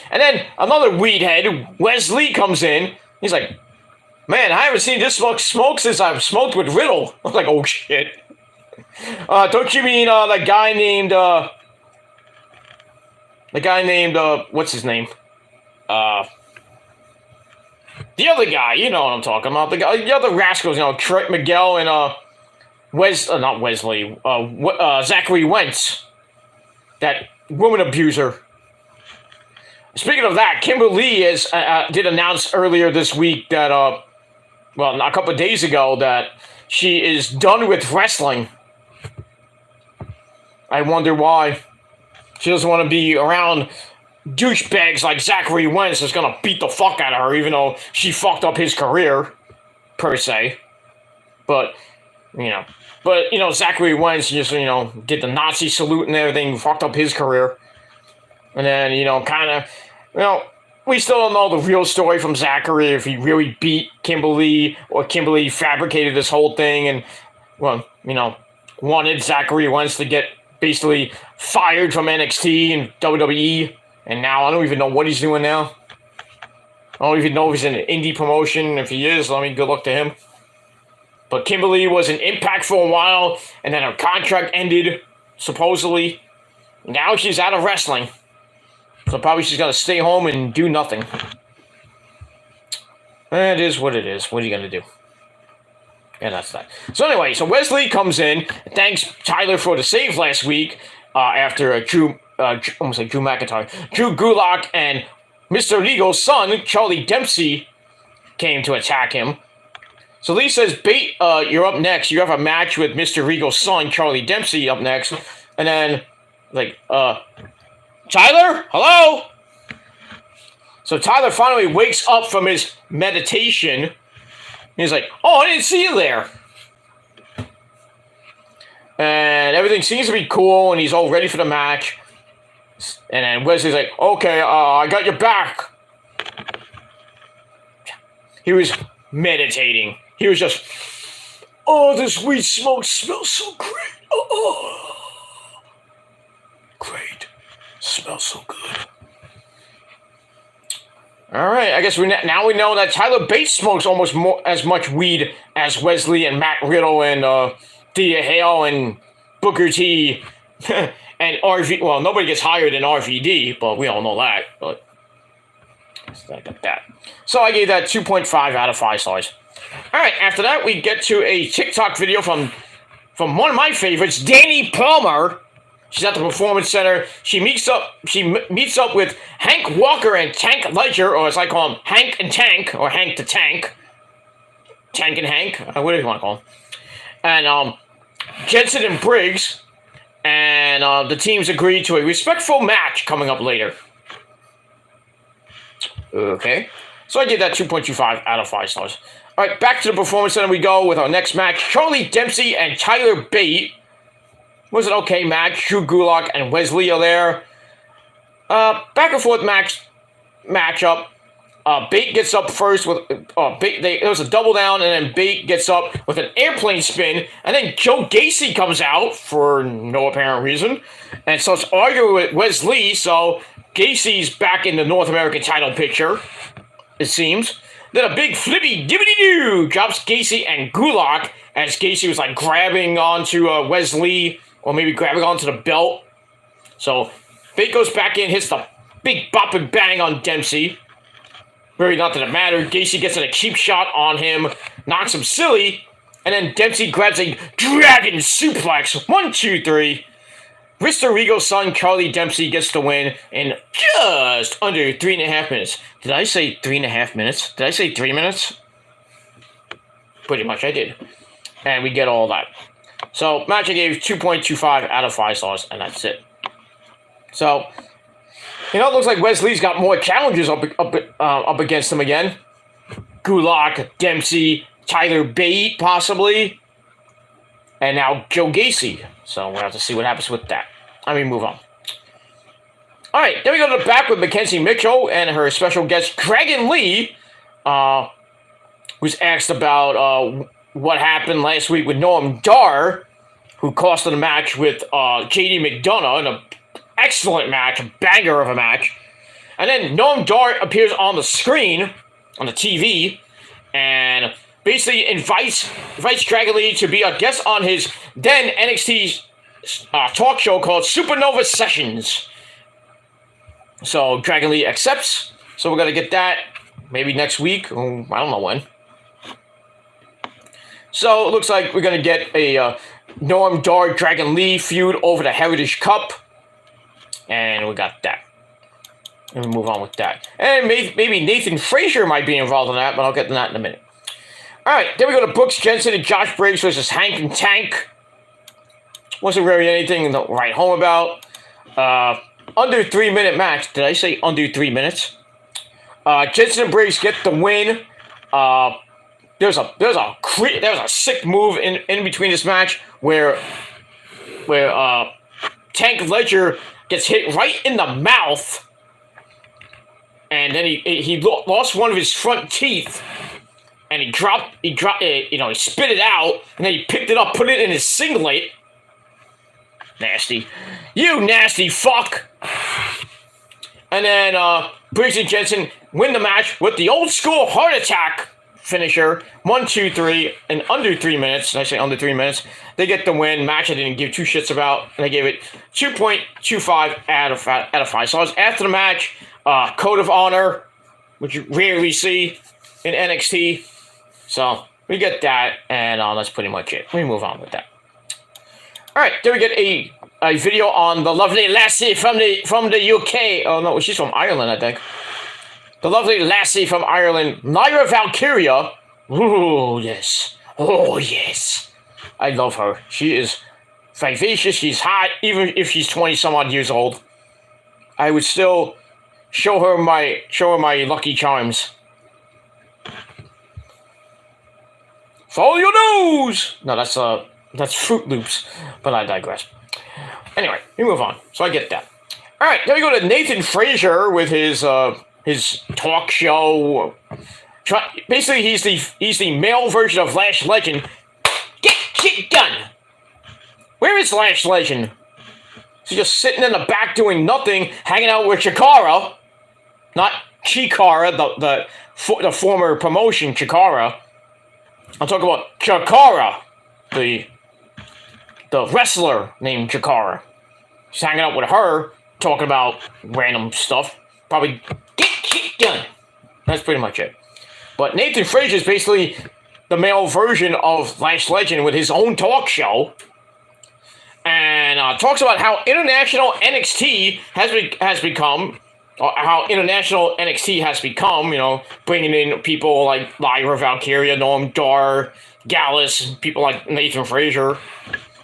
And then another weedhead, Wesley, comes in. He's like, man, I haven't seen this much smoke since I've smoked with Riddle. I was like, oh shit. Don't you mean the guy named, what's his name? The other guy, you know what I'm talking about. The other rascals, Trent Miguel and not Wesley, Zachary Wentz, that woman abuser. Speaking of that, Kimberly did announce earlier this week that, a couple of days ago, that she is done with wrestling. I wonder why. She doesn't want to be around douchebags like Zachary Wentz is gonna beat the fuck out of her, even though she fucked up his career, per se. But, Zachary Wentz just, did the Nazi salute and everything, fucked up his career. And then, we still don't know the real story from Zachary, if he really beat Kimberly, or Kimberly fabricated this whole thing and, wanted Zachary Wentz to get basically fired from NXT and WWE. And now I don't even know what he's doing now. I don't even know if he's in an indie promotion. If he is, good luck to him. But Kimberly was in Impact for a while, and then her contract ended, supposedly. Now she's out of wrestling. So probably she's going to stay home and do nothing. It is what it is. What are you going to do? And that's that. So anyway, Wesley comes in, thanks Tyler for the save last week, after Drew McIntyre, Drew Gulak and Mr. Legal's son, Charlie Dempsey, came to attack him. So Lee says, Bate, you're up next. You have a match with Mr. Regal's son, Charlie Dempsey, up next. And then, Tyler? Hello? So Tyler finally wakes up from his meditation. He's like, oh, I didn't see you there. And everything seems to be cool, and he's all ready for the match. And then Wesley's like, okay, I got your back. He was meditating. He was just, oh, this weed smoke smells so great. Oh. Great. Smells so good. All right, I guess now we know that Tyler Bates smokes almost as much weed as Wesley and Matt Riddle and Thea Hale and Booker T and RV. Well, nobody gets higher than RVD, but we all know that. But I got that. So I gave that 2.5 out of 5 stars. All right, after that, we get to a TikTok video from one of my favorites, Danny Palmer. She's at the Performance Center. She meets up with Hank Walker and Tank Ledger, or as I call him, Hank and Tank, or Hank the Tank. Tank and Hank, whatever you want to call him. And Jensen and Briggs. And the teams agreed to a respectful match coming up later. Okay. So I did that 2.25 out of 5 stars. All right, back to the Performance Center we go with our next match. Charlie Dempsey and Tyler Bate. Was an okay match. Drew Gulak and Wesley are there. Back and forth matchup. Bate gets up first with it was a double down, and then Bate gets up with an airplane spin, and then Joe Gacy comes out for no apparent reason and starts arguing with Wesley. So Gacy's back in the North American title picture, it seems. Then a big flippy dibbity doo drops Gacy and Gulak as Gacy was grabbing onto Wesley. Or maybe grabbing onto the belt. So, Bate goes back in, hits the big bop and bang on Dempsey. Really not that it mattered. Gacy gets in a cheap shot on him, knocks him silly, and then Dempsey grabs a dragon suplex. 1, 2, 3. Mr. Regal's son, Charlie Dempsey, gets the win in just under 3.5 minutes. Did I say 3.5 minutes? Did I say 3 minutes? Pretty much I did. And we get all that. So, match I gave 2.25 out of 5 stars, and that's it. So, it looks like Wesley's got more challenges up against him again. Gulak, Dempsey, Tyler Bate, possibly. And now Joe Gacy. So, we'll have to see what happens with that. Move on. All right, then we go to the back with Mackenzie Mitchell and her special guest, Dragon Lee, who's asked about what happened last week with Noam Dar, who cost the match with JD McDonough in an excellent match, a banger of a match. And then Noam Dar appears on the screen, on the TV, and basically invites Dragon Lee to be a guest on his then NXT talk show called Supernova Sessions. So Dragon Lee accepts. So we're going to get that maybe next week. I don't know when. So it looks like we're going to get a Noam Dar Dragon Lee feud over the Heritage Cup. And we got that. And we move on with that. And maybe Nathan Frazier might be involved in that, but I'll get to that in a minute. Alright, then we go to Brooks Jensen and Josh Briggs versus Hank and Tank. Wasn't really anything to write home about. under 3 minute match. Did I say under 3 minutes? Jensen and Briggs get the win. There's a sick move in between this match where Tank Ledger gets hit right in the mouth, and then he lost one of his front teeth, and he spit it out, and then he picked it up, put it in his singlet. Nasty. You nasty fuck. And then Briggs and Jensen win the match with the old school heart attack finisher. 1, 2, 3 in under 3 minutes. I say under 3 minutes. They get the win. Match I didn't give two shits about. And I gave it 2.25 out of 5. So I was after the match. Code of Honor, which you rarely see in NXT. So we get that, and that's pretty much it. We move on with that. All right, then we get a video on the lovely lassie from the UK. Oh no, she's from Ireland, I think. The lovely lassie from Ireland, Lyra Valkyria. Ooh, yes. Oh, yes. I love her. She is vivacious. She's hot, even if she's 20-some-odd years old. I would still show her my lucky charms. Follow your nose! No, that's Fruit Loops, but I digress. Anyway, we move on. So I get that. All right, then we go to Nathan Frazier with his talk show. Basically, he's the male version of Lash Legend. Get shit done. Where is Lash Legend? He's just sitting in the back doing nothing, hanging out with Chikara. Not Chikara, the former promotion Chikara. I'm talking about Chikara, the wrestler named Chikara. He's hanging out with her, talking about random stuff. Probably get shit done. That's pretty much it. But Nathan Frazier is basically the male version of Lash Legend with his own talk show. And talks about how international NXT has become, bringing in people like Lyra Valkyria, Noam Dar, Gallus, people like Nathan Frazier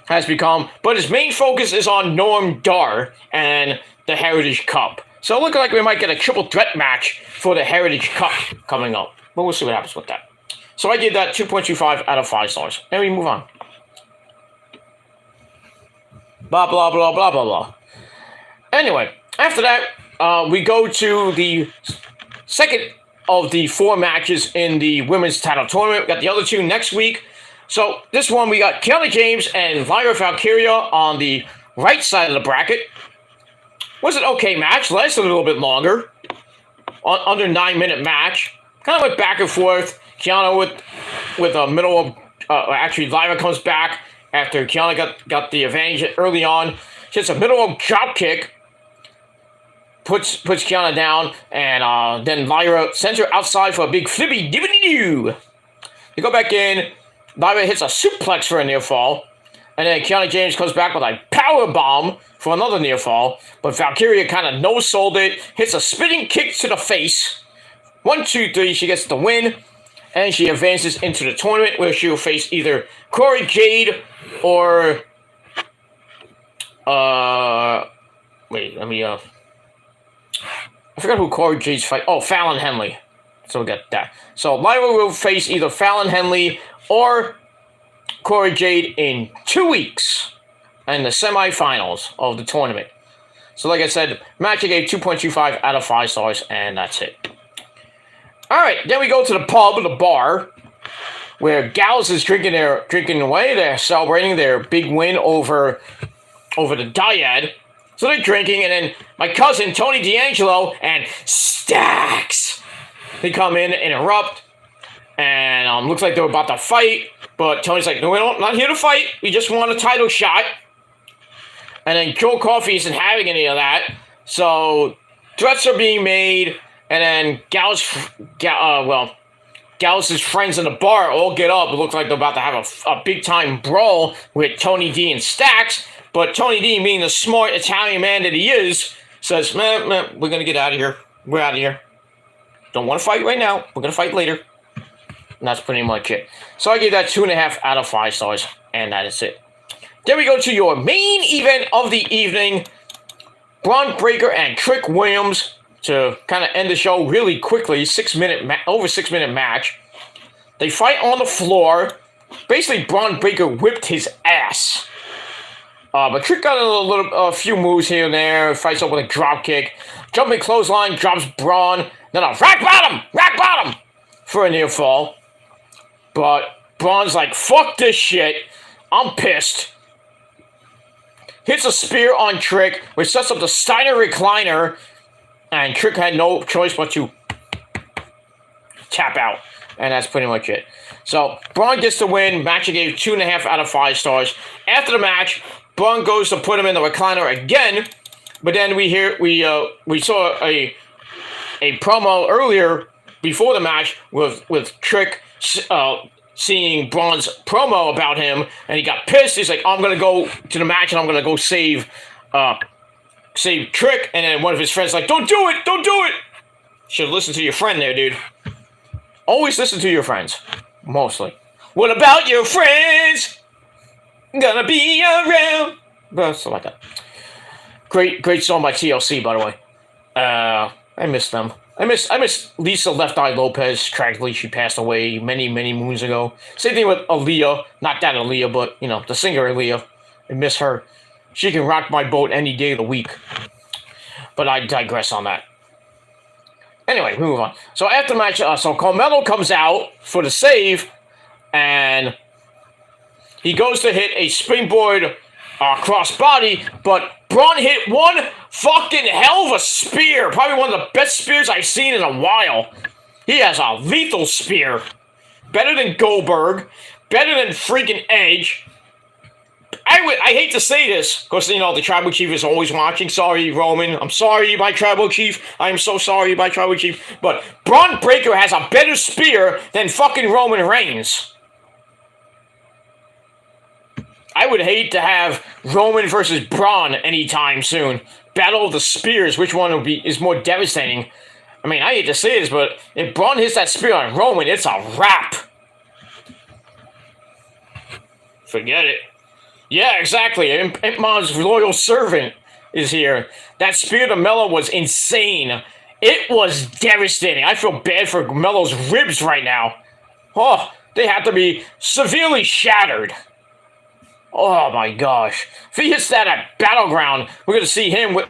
has become. But his main focus is on Noam Dar and the Heritage Cup. So it looks like we might get a triple threat match for the Heritage Cup coming up. But we'll see what happens with that. So I give that 2.25 out of 5 stars. And we move on. Blah, blah, blah, blah, blah, blah. Anyway, after that, we go to the second of the 4 matches in the women's title tournament. We got the other 2 next week. So this one, we got Kelly James and Lyra Valkyria on the right side of the bracket. Was an okay match. Lasted a little bit longer. Under 9-minute match. Kind of went back and forth. Kiana with a middle of... actually, Lyra comes back after Kiana got the advantage early on. She hits a middle of drop kick. Puts Kiana down. And then Lyra sends her outside for a big flippy dibbity-doo. They go back in. Lyra hits a suplex for a near fall. And then Kiana James comes back with a power bomb for another near fall. But Valkyria kind of no-sold it. Hits a spinning kick to the face. 1, 2, 3. She gets the win. And she advances into the tournament where she will face either Corey Jade or... wait, let me... I forgot who Corey Jade's fight... Oh, Fallon Henley. So we got that. So Lyra will face either Fallon Henley or Corey Jade in 2 weeks in the semifinals of the tournament. So like I said, match I gave 2.25 out of 5 stars, and that's it. Alright, then we go to the pub, the bar, where Gallus is drinking away. They're celebrating their big win over the Dyad. So they're drinking, and then my cousin, Tony D'Angelo, and Stacks, they come in and interrupt. And looks like they're about to fight. But Tony's like, no, we're not here to fight. We just want a title shot. And then Joe Coffey isn't having any of that. So threats are being made. And then Gallus's friends in the bar all get up. It looks like they're about to have a big-time brawl with Tony D and Stacks. But Tony D, being the smart Italian man that he is, says, man, we're going to get out of here. We're out of here. Don't want to fight right now. We're going to fight later. And that's pretty much it. So I give that 2.5 out of 5 stars. And that is it. Then we go to your main event of the evening. Braun Breaker and Trick Williams to kind of end the show really quickly. Over 6 minute match. They fight on the floor. Basically, Braun Breaker whipped his ass. But Trick got a few moves here and there. Fights up with a drop kick. Jumping clothesline, drops Braun. Then a rack bottom for a near fall. But Braun's like, fuck this shit. I'm pissed. Hits a spear on Trick, which sets up the Steiner recliner. And Trick had no choice but to tap out. And that's pretty much it. So, Braun gets the win. Match gave 2.5 out of 5 stars. After the match, Braun goes to put him in the recliner again. But then we saw a promo earlier before the match with Trick seeing Braun's promo about him, and he got pissed. He's like, I'm gonna go to the match and I'm gonna go save Trick. And then one of his friends like, don't do it. Should listen to your friend there, dude. Always listen to your friends. Mostly. What about your friends? Gonna be around. Stuff like that. Great song by TLC, by the way. I miss them. I miss Lisa Left Eye Lopez. Tragically, she passed away many moons ago. Same thing with Aaliyah. Not that Aaliyah, but, the singer Aaliyah. I miss her. She can rock my boat any day of the week. But I digress on that. Anyway, we move on. So after the match, Melo comes out for the save, and he goes to hit a springboard crossbody, but Braun hit one fucking hell of a spear. Probably one of the best spears I've seen in a while. He has a lethal spear. Better than Goldberg. Better than freaking Edge. I hate to say this, because, the Tribal Chief is always watching. Sorry, Roman. I'm sorry, my Tribal Chief. I'm so sorry, my Tribal Chief. But Braun Breaker has a better spear than fucking Roman Reigns. I would hate to have Roman versus Braun anytime soon. Battle of the Spears, which one is more devastating? I mean, I hate to say this, but if Braun hits that spear on Roman, it's a wrap. Forget it. Yeah, exactly. Imp Mom's loyal servant is here. That spear to Melo was insane. It was devastating. I feel bad for Melo's ribs right now. Oh, they have to be severely shattered. Oh my gosh. If he hits that at Battleground, we're going to see him with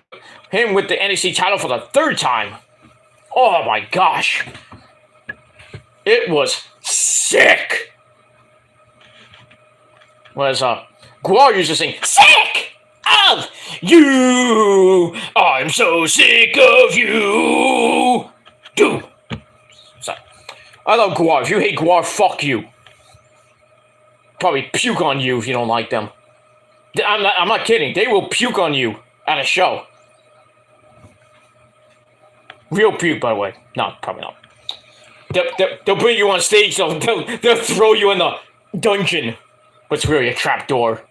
the NXT title for the 3rd time. Oh my gosh. It was sick. Guar used to sing, sick of you. I'm so sick of you. Dude. Sorry. I love Guar. If you hate Guar, fuck you. Probably puke on you if you don't like them. I'm not kidding. They will puke on you at a show. Real puke, by the way. No, probably not. They'll bring you on stage. They'll throw you in the dungeon. But it's really a trap door.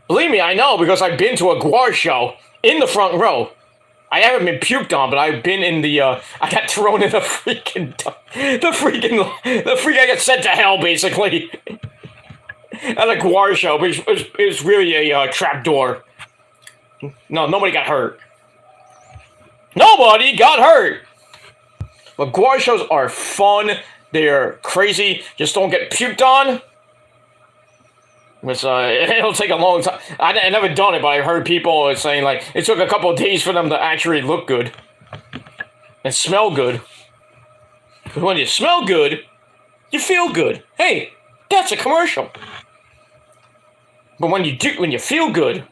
Believe me, I know, because I've been to a Guar show in the front row. I haven't been puked on, but I've been in the, I got thrown in the freaking I got sent to hell, basically. At a Guar show, but it was really a trap door. No, nobody got hurt. Nobody got hurt! But Guar shows are fun. They're crazy. Just don't get puked on. It'll take a long time. I never done it, but I heard people saying, like, it took a couple of days for them to actually look good. And smell good. Because when you smell good, you feel good. Hey, that's a commercial. But when you feel good,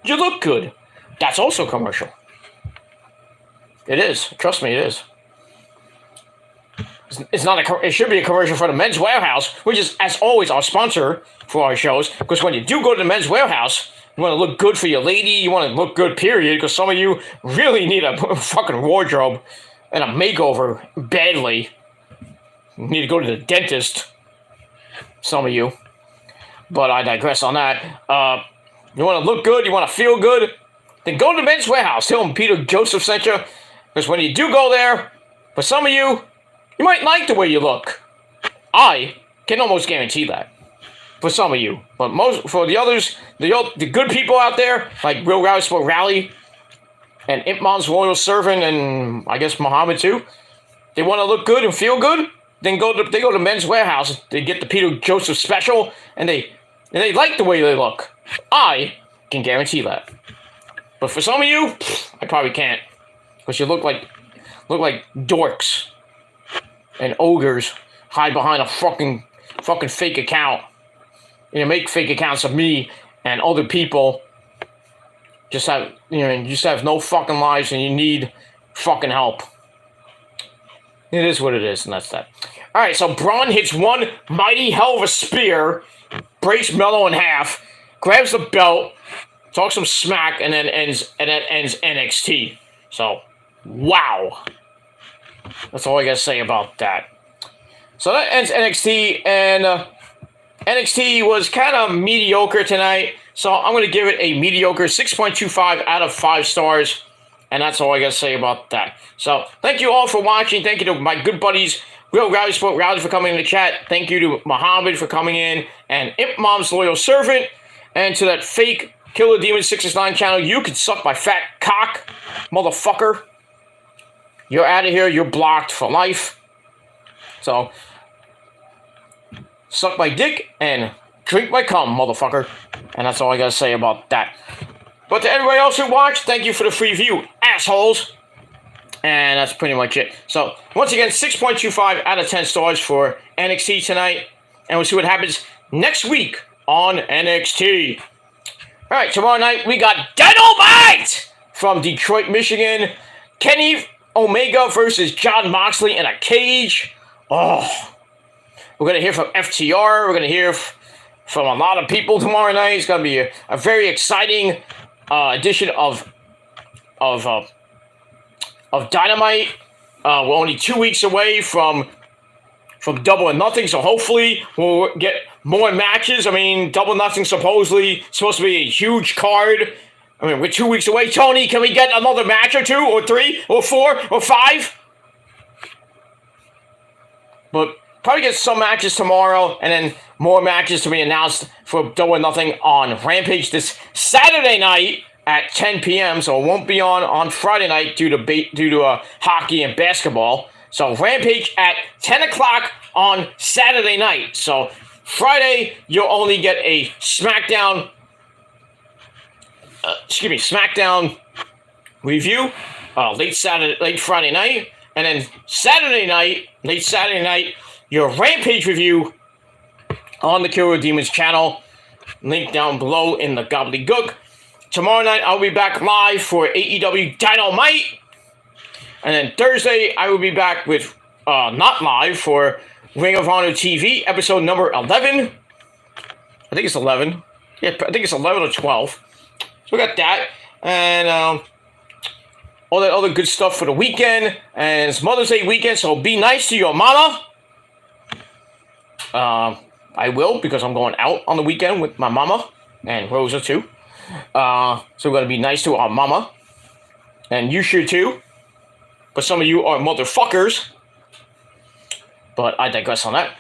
you look good. That's also a commercial. It is. Trust me, it is. It's not it should be a commercial for the Men's Warehouse, which is, as always, our sponsor for our shows. Because when you do go to the Men's Warehouse, you want to look good for your lady, you want to look good, period, because some of you really need a fucking wardrobe and a makeover badly. You need to go to the dentist. Some of you. But I digress on that. You want to look good, you want to feel good, then go to the Men's Warehouse. Tell them Peter Joseph sent you. Because when you do go there, for some of you, you might like the way you look. I can almost guarantee that. for some of you. But most for the others, the good people out there, like Real Rally Sport Rally and Imp Mom's Loyal Servant, and I guess Muhammad too, they want to look good and feel good, then they go to Men's Warehouse, they get the Peter Joseph special, and they like the way they look. I can guarantee that. But for some of you, I probably can't, because you look like dorks and ogres hide behind a fucking fake account. You make fake accounts of me and other people. You just have no fucking lives, and you need fucking help. It is what it is, and that's that. All right, so Braun hits one mighty hell of a spear, breaks Melo in half, grabs the belt, talks some smack, and then ends NXT. So, wow. That's all I gotta say about that. So that ends NXT, and NXT was kind of mediocre tonight. So I'm gonna give it a mediocre 6.25 out of 5 stars. And that's all I gotta say about that. So thank you all for watching. Thank you to my good buddies, Real Rally Sport Rally, for coming in the chat. Thank you to Muhammad for coming in, and Imp Mom's Loyal Servant, and to that fake Killer Demon 669 channel. You can suck my fat cock, motherfucker. You're out of here. You're blocked for life. So suck my dick and drink my cum, motherfucker. And that's all I gotta say about that. But to everybody else who watched, thank you for the free view, assholes. And that's pretty much it. So, once again, 6.25 out of 10 stars for NXT tonight. And we'll see what happens next week on NXT. Alright, tomorrow night we got Dynamite from Detroit, Michigan. Kenny Omega versus Jon Moxley in a cage. Oh, we're going to hear from FTR. We're going to hear from a lot of people tomorrow night. It's going to be a very exciting edition of Dynamite. We're only 2 weeks away from Double or Nothing, so hopefully we'll get more matches. I mean, Double or Nothing supposedly supposed to be a huge card. I mean, we're 2 weeks away. Tony, can we get another match or 2 or 3 or 4 or 5? But probably get some matches tomorrow, and then more matches to be announced for Double or Nothing on Rampage this Saturday night at 10 p.m. So it won't be on Friday night due to hockey and basketball. So Rampage at 10 o'clock on Saturday night. So Friday you'll only get a SmackDown review late Friday night, and then late Saturday night, your Rampage review on the Killer Demons channel. Link down below in the gobbledygook. Tomorrow night, I'll be back live for AEW Dynamite. And then Thursday, I will be back with, not live, for Ring of Honor TV, episode number 11. I think it's 11. Yeah, I think it's 11 or 12. So we got that. And all that other good stuff for the weekend. And it's Mother's Day weekend, so be nice to your mama. I will, because I'm going out on the weekend with my mama. And Rosa, too. So we're going to be nice to our mama. And you should too. But some of you are motherfuckers. But I digress on that.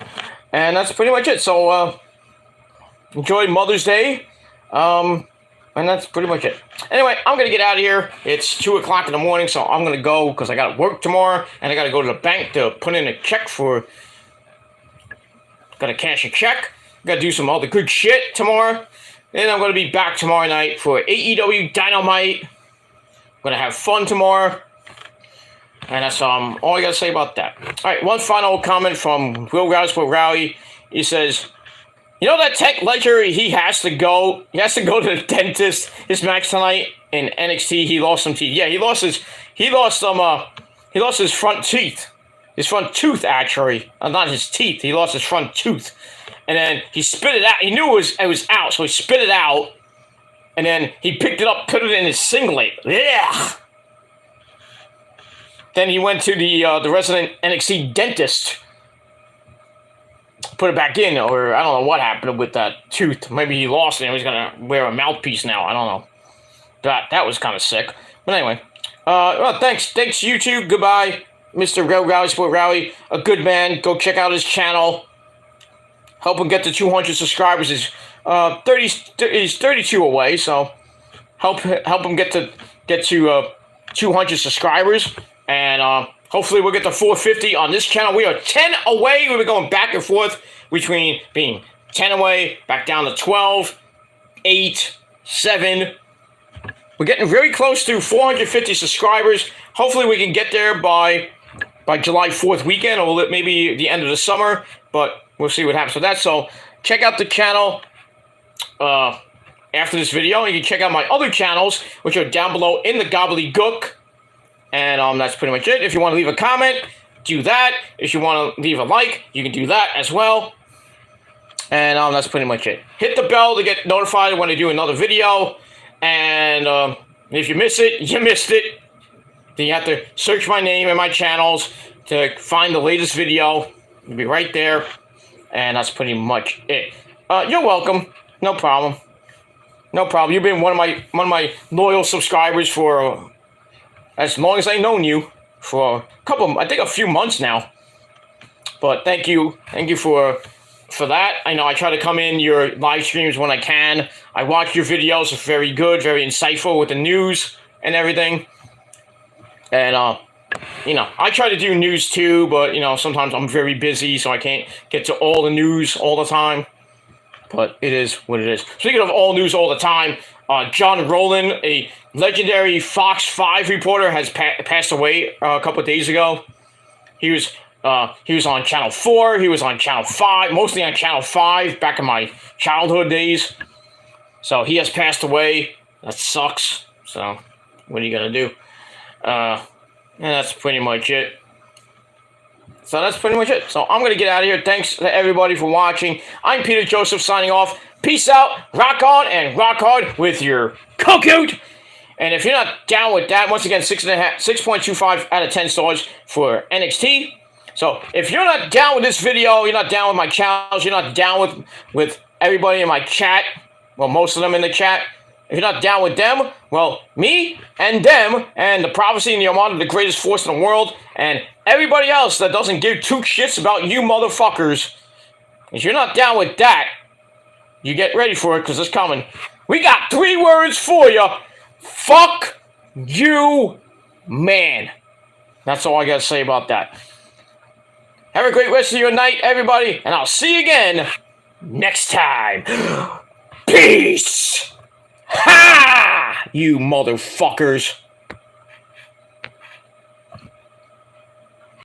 And that's pretty much it. So, enjoy Mother's Day. And that's pretty much it. Anyway, I'm going to get out of here. It's 2 o'clock in the morning, so I'm going to go because I got to work tomorrow. And I got to go to the bank to put in a check for... Got to cash a check. Got to do some other good shit tomorrow. Then I'm going to be back tomorrow night for AEW Dynamite. I'm going to have fun tomorrow. And that's all I got to say about that. All right, one final comment from Real Rally Sport Rally. He says, you know that Tech Ledger, he has to go to the dentist. His match tonight in NXT, he lost some teeth. Yeah, he lost his front teeth. His front tooth, actually. Not his teeth. He lost his front tooth. And then he spit it out. He knew it was out, so he spit it out. And then he picked it up, put it in his singlet. Yeah. Then he went to the resident NXT dentist. Put it back in, or I don't know what happened with that tooth. Maybe he lost it and he's going to wear a mouthpiece now. I don't know. That was kind of sick. But anyway. Well, thanks YouTube. Goodbye, Mr. Real Rally Sport Rally. A good man. Go check out his channel. help him get to 200 subscribers. Is 32 away, so help him get to 200 subscribers, and hopefully we'll get to 450 on this channel. We are 10 away. We've been going back and forth between being 10 away, back down to 12, 8, 7. We're getting very close to 450 subscribers. Hopefully we can get there by July 4th weekend, or maybe the end of the summer, but we'll see what happens with that. So check out the channel after this video. You can check out my other channels, which are down below in the gobbledygook. And that's pretty much it. If you want to leave a comment, do that. If you want to leave a like, you can do that as well. And that's pretty much it. Hit the bell to get notified when I do another video. And if you miss it, you missed it. Then you have to search my name and my channels to find the latest video. It'll be right there. And that's pretty much it. You're welcome. No problem. No problem. You've been one of my loyal subscribers for as long as I've known you, for a few months now. But thank you for that. I know I try to come in your live streams when I can. I watch your videos. It's very good, very insightful with the news and everything. And I try to do news too, but sometimes I'm very busy, so I can't get to all the news all the time. But it is what it is. Speaking of all news all the time, John Rowland, a legendary Fox 5 reporter, has passed away a couple of days ago. He was on Channel 4. He was on Channel 5, mostly on Channel 5 back in my childhood days. So he has passed away. That sucks. So what are you going to do? And that's pretty much it. So that's pretty much it. So I'm going to get out of here. Thanks to everybody for watching. I'm Peter Joseph signing off. Peace out. Rock on and rock hard with your cocoot. And if you're not down with that, once again, 6.25 out of 10 stars for NXT. So if you're not down with this video, you're not down with my channels, you're not down with everybody in my chat, well, most of them in the chat. If you're not down with them, well, me and them and the Prophecy and the Armada, the greatest force in the world, and everybody else that doesn't give two shits about you motherfuckers, if you're not down with that, you get ready for it, because it's coming. We got 3 words for you. Fuck you, man. That's all I got to say about that. Have a great rest of your night, everybody, and I'll see you again next time. Peace! Ha! You motherfuckers.